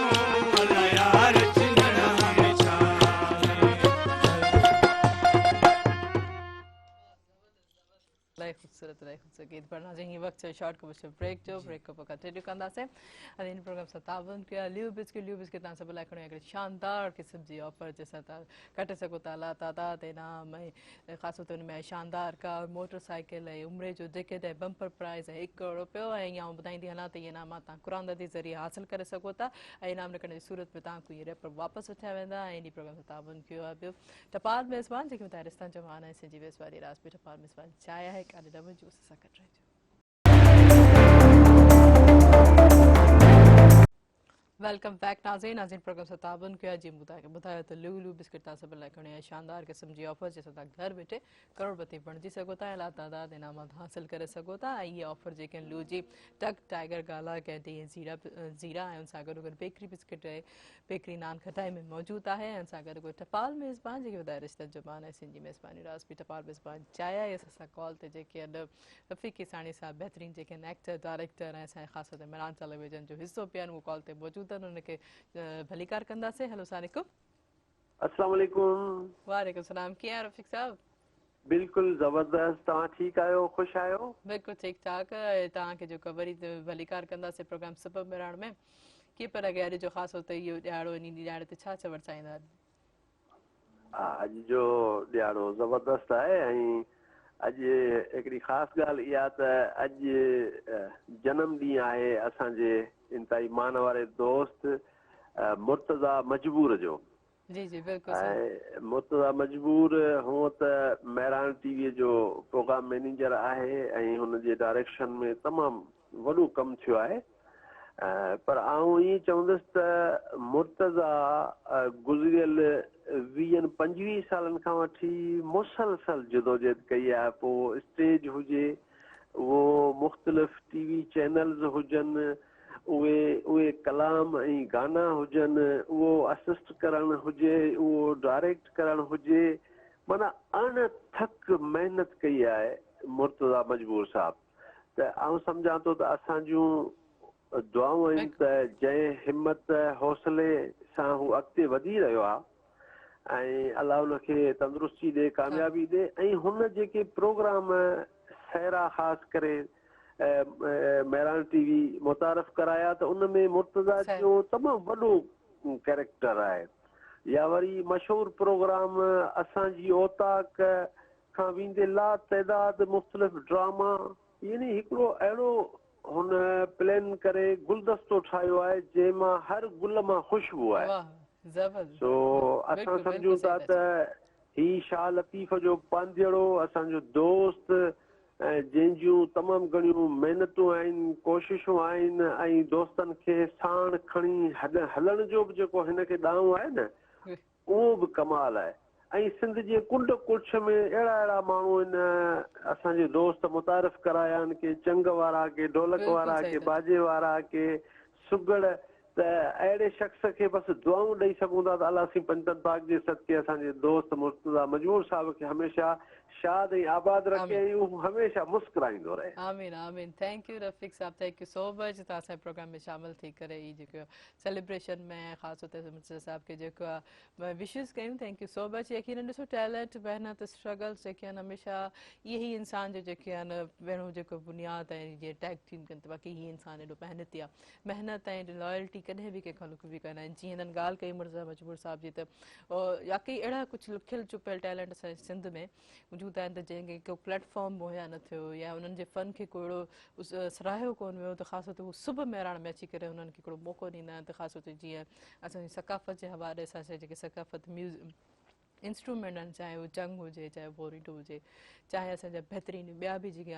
अलाह यार छिनण में चाहे इलाही ख़ूबसूरत गीत पढ़ना चाहिए वक्त शॉर्ट कमर्शियल ब्रेक जो ब्रेक को कंटिन्यू कंदासीं इन प्रोग्राम सां तावन कया ल्यू बिस्किट तव्हां सभु लाइ खणो हिकिड़ी शानदार क़िस्म जी ऑफर जंहिंसां तव्हां कटे सघो था अला तादाद इनाम ऐं ख़ासि तौर में शानदार कार मोटरसाइकिल ऐं उमिरि जो टिकट ऐं बम्पर प्राइज़ ऐं ₹1 करोड़ ऐं इहा ॿुधाईंदी हलां त इहे इनाम तव्हां कुरान जे ज़रिए हासिलु करे सघो था ऐं इनाम निकिरण जी सूरत में तव्हांखे इहे रेपर वापसि वठिया वेंदा ऐं इन प्रोग्राम सां तावन कयो आहे ॿियो टपाल मेज़बान जेके ॿुधाए राजस्थान जो मान ऐं सिंधी वेसवारी राजपी टपाल मेज़बान चांहि आहे काले डबल जूस सां गॾु रहिजो वेलकम बैक नाज़रीन प्रोग्राम सां ताबन कया जी ॿुधायो त लू बिस्किट तव्हां सभु लाइ खणी आहे शानदार क़िस्म जी ऑफर जंहिंसां तव्हां घर वेठे करोड़पति बणिजी सघो था अला तादाद इनामात हासिलु करे सघो था ऐं इहे ऑफर जेके आहिनि लू जी टक टाइगर गाला कैंडी ऐं ज़ीरा ऐं उन सां गॾु बेकरी बिस्किट ऐं बेकरी नान खटाई में मौजूदु आहे ऐं उन सां गॾु टपाल मेज़बान जेके ॿुधाए रिश्तनि जो मान ऐं सिंधी मेज़बानी राजपी टपाल मेज़बान चांहि आहे असां कॉल ते जेके आहिनि रफ़ीक़ी साणी साहब बहितरीन जेके आहिनि एक्टर डायरेक्टर ऐं असांजे ख़ासि तौर ते मिरान टेलीविजन जो हिसो पिया आहिनि उहो कॉल ते मौजूदु आहिनि उनखे भलीकार कंदासीं हेलो सलामकुम अस्सलाम वालेकुम वालेकुम सलाम कीअं आहियो रफ़ीक साहब बिल्कुलु ज़बरदस्त तव्हां ठीकु आहियो ख़ुशि आहियो बिल्कुलु ठीकु ठाक तव्हांखे जो वरी भलीकार कंदासीं प्रोग्राम सबब मिरण में कीअं पिया लॻे अॼु जो ख़ासि तौर ते इहो ॾियारो इन ॾियारे ते छा वरसाईंदा अॼु जो ॾियारो ज़बरदस्त आहे ऐं अॼु हिकिड़ी ख़ासि ॻाल्हि इहा त अॼु जनम ॾींहुं आहे असांजे इंतिहाई मान वारे दोस्त मुर्तज़ा मजबूर जो जी जी बिल्कुलु ऐं मुर्तज़ा मजबूर हूअं त मेहरान टीवीअ जो प्रोग्राम मैनेजर आहे ऐं हुनजे डायरेक्शन में तमामु वॾो कमु थियो आहे पर आउं ईअं चवंदुसि त मुर्तज़ा गुज़िरियल 20-25 सालनि खां वठी मुसलसल जदोजहद कई आहे पोइ स्टेज हुजे उहो मुख़्तलिफ़ टीवी चैनल्स हुजनि उहे कलाम ऐं गाना हुजनि उहो असिस्ट करणु हुजे उहो डायरेक्ट करणु हुजे माना अणथक महिनत कई आहे मुर्तज़ा मजबूर साहब त आउं सम्झां थो त असां जूं दुआऊं आहिनि त जंहिं हिमत हौसले सां हू अॻिते वधी रहियो आहे ऐं अलाह हुनखे तंदुरुस्ती ॾे, कामयाबी ॾे। ऐं हुन जेके प्रोग्राम सहरा ख़ासि करे महिराण टीवी मुतारफ़ कराया त उन में मुर्तज़ा जो तमामु वॾो कैरेक्टर आहे। या वरी मशहूरु प्रोग्राम असांजी औताक खां वेंदे ला तइदाद मुख़्तलिफ़ ड्रामा, यानी हिकिड़ो अहिड़ो हुन प्लान करे गुलदस्तो ठाहियो आहे जंहिंमां हर गुल मां ख़ुशबू आहे। सो असां सम्झूं था त ही शाह लतीफ़ जो पांजड़ो असांजो दोस्त ऐं जंहिंजूं तमामु घणियूं महिनतूं आहिनि, कोशिशूं आहिनि, ऐं दोस्तनि खे साण खणी हलण जो बि जेको हिनखे ॾांहुं आहे न, उहो बि कमाल आहे। ऐं सिंध जे कुंड कुछ में अहिड़ा अहिड़ा माण्हू आहिनि असांजे दोस्त मुतारिफ़ कराया आहिनि, के चंग वारा, के ढोलक वारा, के बाजे वारा, के सुगड़। त अहिड़े शख़्स खे बसि दुआऊं ॾेई सघूं था त अलाह सिंह पंजन पाक जे सदके असांजे दोस्त मुर्तज़ा मजबूर साहिब खे हमेशह शाद ऐं आबाद रखे ऐं उहो हमेशह मुस्कुराईंदो रहे। आमीन आमीन। थैंक यू रफ़ीक साहब, थैंक यू सो मच तव्हां असांजे प्रोग्राम में शामिल थी करे ही जेको सेलिब्रेशन में ख़ासि तौर ते मुर्तज़ा साहब खे जेको आहे विशिस कयूं। Thank you so much. यकीनन ॾिसो टैलेंट, महिनत, स्ट्रगल्स जेके आहिनि हमेशह इहे ई इंसान जो जेके आहिनि पहिरियों जेको बुनियाद ऐं जीअं टैग थीम कनि त बाक़ी हीअ इंसान एॾो महिनती आहे। महिनत ऐं लॉयल्टी कॾहिं बि कंहिंखां लुकबी कान आहिनि। जीअं हिननि ॻाल्हि कई मुर्तज़ा मजबूर साहब जी त वाकई अहिड़ा कुझु लिखियलु चुपियल टैलेंट असांजे सिंध में मौजूदु आहिनि त जंहिंखे को प्लेटफॉर्म मुहैया न थियो या उन्हनि जे फ़न खे को अहिड़ो सराहियो कोन वियो त ख़ासि तौर ते हू सुबुह महिराण में अची करे हुननि खे हिकिड़ो मौक़ो ॾींदा आहिनि। त ख़ासि तौर ते जीअं असांजी सकाफ़त जे हवाले सां जेके सकाफ़त इंस्ट्रूमेंट आहिनि, चाहे उहो चंग हुजे, चाहे बोरीटो हुजे, चाहे असांजा बहितरीनु ॿिया बि जेके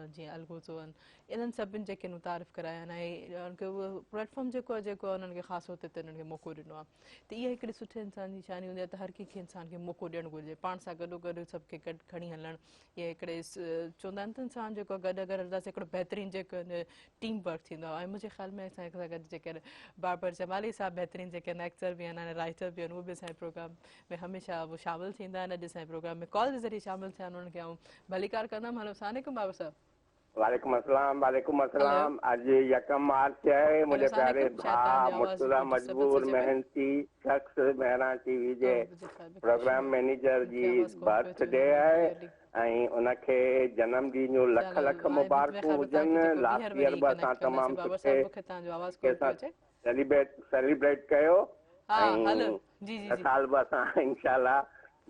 जीअं अलगोज़ो आहिनि, इन्हनि सभिनि जेके मुतारिफ़ कराया आहिनि ऐं उन्हनि खे उहो प्लेटफॉर्म जेको आहे उन्हनि खे ख़ासि तौर ते उन्हनि खे मौक़ो ॾिनो आहे। त इहा हिकिड़ी सुठे इंसान जी शानी हूंदी आहे त हर कंहिंखे इंसान खे मौक़ो ॾियणु घुरिजे, पाण सां गॾोगॾु सभु खे खणी हलणु। इहे हिकिड़े चवंदा आहिनि त इंसान जेको गॾु अगरि हलंदासीं हिकिड़ो बहितरीनु जेको टीम वर्क थींदो आहे। ऐं मुंहिंजे ख़्याल में असांजे सां गॾु जेके आहिनि बाबर जमाली साहब बहितरीनु जेके आहिनि एक्टर बि आहिनि, राइटर बि आहिनि, उहे बि असांजे प्रोग्राम में हमेशह वो शामिल थींदा आहिनि। अॼु असांजे प्रोग्राम में कॉल जे ज़रिए शामिल थिया आहिनि, उन्हनि खे आऊं भलीकार कंदमि। हलो अस्सलाम वालेकुम बाबर साहब। वालेकुम अस्सलाम। अॼु 1 मार्च है। मुझे प्यारे भाउ मुर्तज़ा मजबूर मेहनती शख्स महिराण टीवी जे प्रोग्राम मैनेजर जी बर्थडे आहे ऐं उनखे जनमॾींहं जूं लख लख मुबारकूं हुजनि। लास्ट ईयर बि असां तमामु सुठे सेलिब्रेट कयो ऐं हिन साल बि असां इंशाल्लाह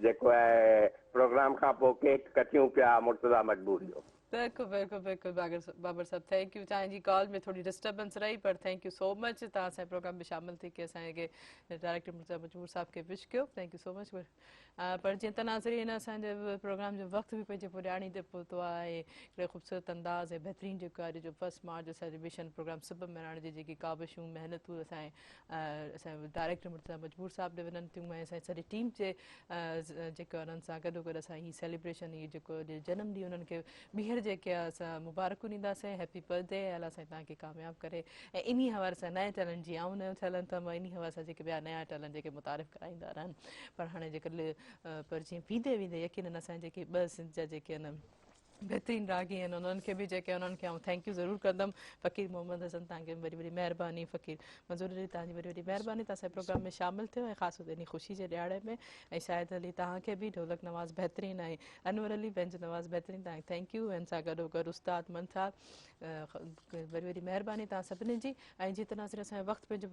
जेको आहे प्रोग्राम खां पोइ केक कटियूं पिया मुर्तज़ा मजबूर जो। बिल्कुलु बिल्कुलु बिल्कुलु बाबर साहब, थैंक यू। तव्हांजी कॉल में थोरी डिस्टर्बेंस रही पर थैंक यू सो मच। तव्हां असांजे प्रोग्राम में शामिल थी करे असांखे डायरेक्टर मुर्तज़ा मजबूर साहब खे विश कयो। Thank you so much. पर जीअं त नाज़रीन असांजे प्रोग्राम जो वक़्तु बि पंहिंजे पुराणी ते पहुतो आहे। हिकिड़े ख़ूबसूरत अंदाज़ ऐं बहितरीनु जेको आहे जो 1 मार्च जो सेलिब्रेशन प्रोग्राम सुबुह महिराण जी जेकी काविशूं महिनतूं असांजे डायरेक्टर मुर्तज़ा मजबूर साहब ॾे वञनि थियूं ऐं असांजी सॼी टीम जे जेको उन्हनि सां गॾोगॾु असां हीअ सेलिब्रेशन हीअ जेको जनम ॾींहुं उन्हनि खे ॿीहर जेके आहे असां मुबारकूं ॾींदासीं। Happy birthday. अलाह साईं तव्हांखे कामयाबु करे ऐं इन हवाले सां नए टैलेंट जीअं आऊं नयो टैलेंट त मां इन हवाले सां जेके ॿिया नया टैलेंट जेके मुतारिफ़ कराईंदा रहनि। पर हाणे जेके पर जीअं वेंदे वेंदे यकीनन असांजे जेके 2 सिंध जा जेके आहिनि बहितरीनु रागी आहिनि उन्हनि खे बि जेके उन्हनि खे आउं थैंक यू ज़रूरु कंदमि। फ़कीर मोहम्मद हसन तव्हांखे वरी वरी महिरबानी। फ़कीर मंज़ूर अली तव्हांजी वरी वरी महिरबानी, तव्हां असांजे प्रोग्राम में शामिल थियो ऐं ख़ासि तौर ते इन ख़ुशी जे ॾियारे में। ऐं शाहिद अली तव्हांखे बि ढोलक नवाज़ बहितरीनु ऐं अनवर अली बेंच नवाज़ बहितरीनु तव्हांखे थैंक यू। ऐं सां गॾोगॾु उस्ताद मंथार वरी वरी महिरबानी तव्हां सभिनी जी। ऐं जीअं त नाज़रीन असांजो वक़्तु पंहिंजे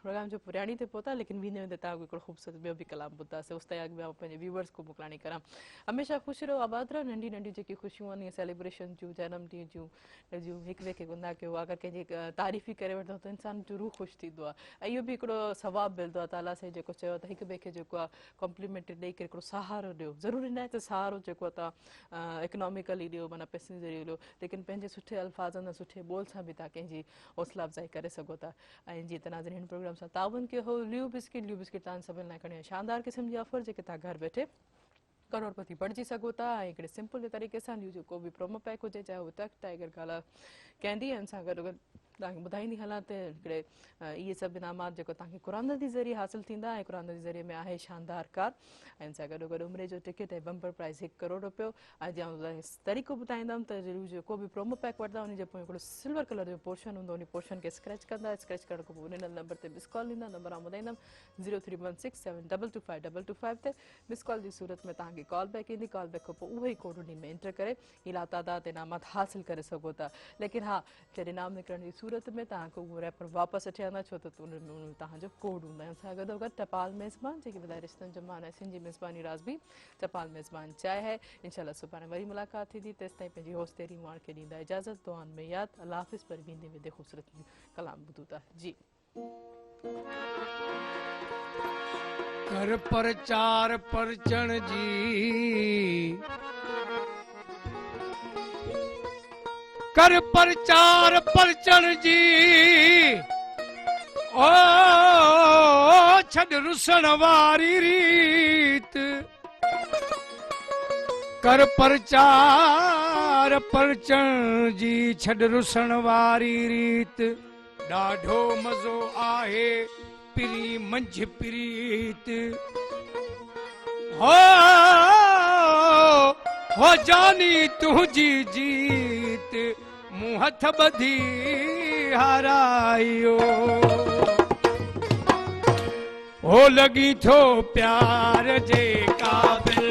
प्रोग्राम जो पुराणी ते पहुता लेकिन वेंदे वेंदे तव्हांखे हिकिड़ो ख़ूबसूरत ॿियो बि कलाम ॿुधासीं। उस ताईं अॻु में पंहिंजे व्यूवर्स को मोकिलाणी करां। हमेशह ख़ुशि रहो, आबाद रहो। नंढी नंढियूं जेकी ख़ुशियूं आहिनि सेलिब्रेशन जूं, जनम ॾींहं जूं हिक ॿिए खे गुनाह कयो। अगरि कंहिंजी तारीफ़ करे वठंदो त इंसान जो रूह ख़ुशि थींदो आहे ऐं इहो बि हिकिड़ो सवाबु मिलंदो आहे। ताला साईं जेको चयो त हिक ॿिए खे जेको आहे कॉम्प्लीमेंट ॾेई करे हिकिड़ो सहारो ॾियो। ज़रूरी न आहे त सहारो जेको आहे तव्हां इकनॉमिकली ॾियो, माना पैसे ज़रिए ॾियो, लेकिन पंहिंजे सुठे अल्फाज़नि सां सुठे ॿोल सां बि तव्हां कंहिंजी हौसला अफ़ज़ाई करे सघो था। ऐं जीअं त नाज़रीन हिन प्रोग्राम सां ताउन कयो हो ल्यू बिस्किट तव्हां सभिनि लाइ खणी शानदार क़िस्म जी ऑफर जेके तव्हां घर वेठे करोड़पति बणिजी सघो था। ऐं हिकिड़े सिंपल जे तरीक़े सां ल्यू जो को बि प्रोमो पैक हुजे, चाहे उहो टक टाइगर गाला कैंडी आहिनि, सां गॾोगॾु तव्हांखे ॿुधाईंदी हलां त हिकिड़े इहे सभु इनामात जेको तव्हांखे क़ुरान जे ज़रिए हासिलु थींदा ऐं क़ुरान जे ज़रिए में आहे शानदार कार ऐं सां गॾोगॾु उमिरि जो टिकट ऐं बम्पर प्राइज़ 1 करोड़ रुपयो ऐं जीअं तव्हांखे तरीक़ो ॿुधाईंदमि त ज़रूरु जेको बि प्रोमो पैक वठंदा उन जे पोइ हिकिड़ो सिल्वर कलर जो पोर्शन हूंदो उन पोर्शन खे स्क्रैच कंदा स्क्रैच करण खां पोइ उन नंबर ते मिस कॉल ॾींदा नंबर आउं ॿुधाईंदमि 0316722522 ते मिस कॉल जी सूरत में तव्हांखे कॉल बैक ईंदी कॉल बैक खां पोइ उहो ई कोड उन में एंटर करे ई लातादाद इनामात हासिलु करे सघो था लेकिन हा जॾहिं इनाम निकिरण जी सूरत में तव्हांखे उहो रैपर वापसि अची वेंदा छो त उन में तव्हांजो कोड हूंदा आहिनि सां गॾोगॾु टपाल मेज़बान जेकी ॿुधाए रिश्तनि जो मान ऐं सिंधी मेज़बानी राज़बी टपाल मेज़बान चाहे है इंशाल्लाह सुभाणे वरी मुलाक़ात थींदी तेसि ताईं पंहिंजी होस्ट तेरी माण खे ॾींदा इजाज़त दुआनि में यादि अल्लाह हाफ़िज़ पर वेंदे वेंदे ख़ूबसूरत कलाम ॿुधूं था जी कर प्रचार परचण जी कर प्रचार परचण जी ओ छॾ रुसण वारी रीत कर प्रचार परचण जी छॾ रुसण वारी रीत ॾाढो मज़ो आहे पिरी मंझ प्रीत हो जानी तुझी जीत मूं हथ ॿधी हारायो हो लॻी थो प्यार जे क़ाबिल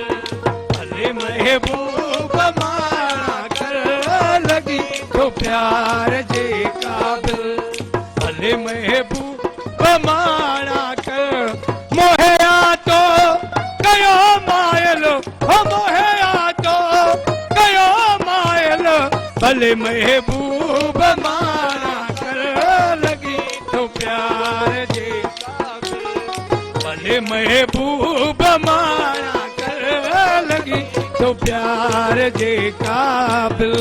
भले महबूब माना कर लॻी थो प्यार जे क़ाबिल भले महबूब माना कर मोहया तो कयो मायल हो मोहया तो कयो मायल भले महबूब माना कर लगी तो प्यार जे काबिल भले महबूब माना कर लगी तो प्यार जे काबिल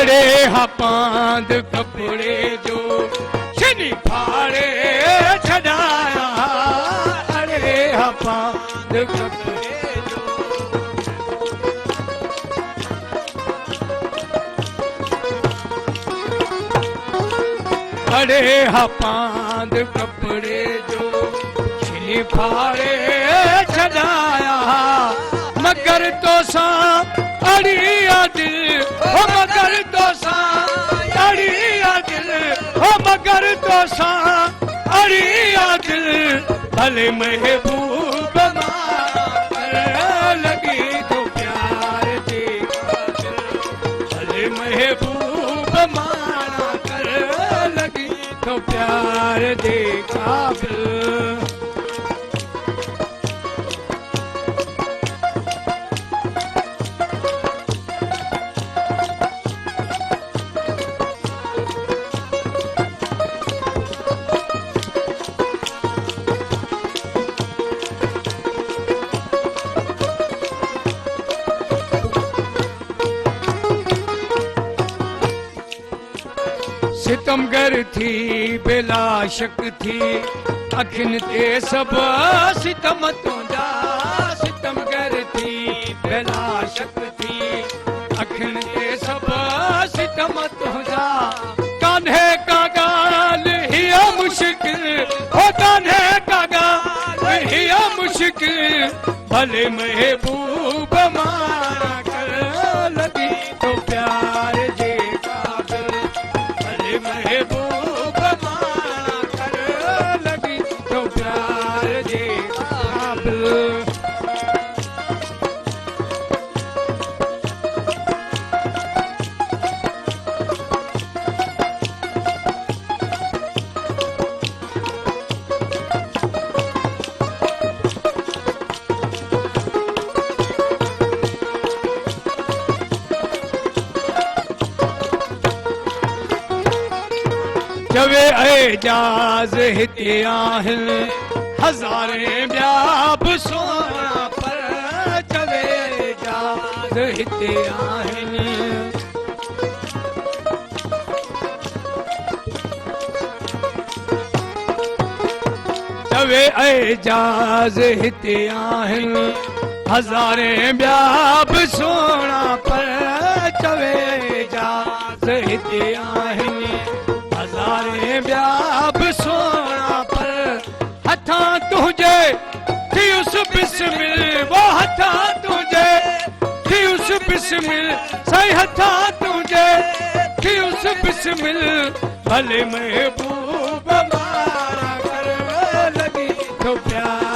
अरे हा पांद कपड़े जो छनी फाड़े छड़ाया अरे हा पांद कपड़े जो अरे हा पांद कपड़े जो छनी फाड़े छड़ाया मगर तो सा अड़िया दिल हो मगर तो सा अड़िया दिल हो मगर तो सा अड़िया दिल भले महबूब लगी तो प्यार दे भले महबूब माना कर लगी तो प्यार दे काबिल सितमगर थी बेला शक थी अखिन ते सब सितम तुंजा सितमगर थी बेला शक थी अखिन ते सब सितम तुंजा कान्हे का गाल हिया मुश्किल हो कान्हे का गाल हिया मुश्किल भले महबूब माना कर लगी तो प्यार जे महबूब माना कर लगी तो प्यार जे काबिल जवे एजाज हिते आहिनि हज़ारे ॿिया बि सोना पर जवे एजाज हिते आहिनि चवे एजाज हिते आहिनि हज़ारे ॿिया बि सोना पर चवे एजाज हिते आहिनि हज़ारे ॿिया बि सोना पर हथां तुंहिंजे थियुस बिस्मिल वो हथां तुंहिंजे थियुस बिस्मिल सही हथां तुंहिंजे थियुस बिस्मिल भले महबूब मारा कर लगी तो प्यार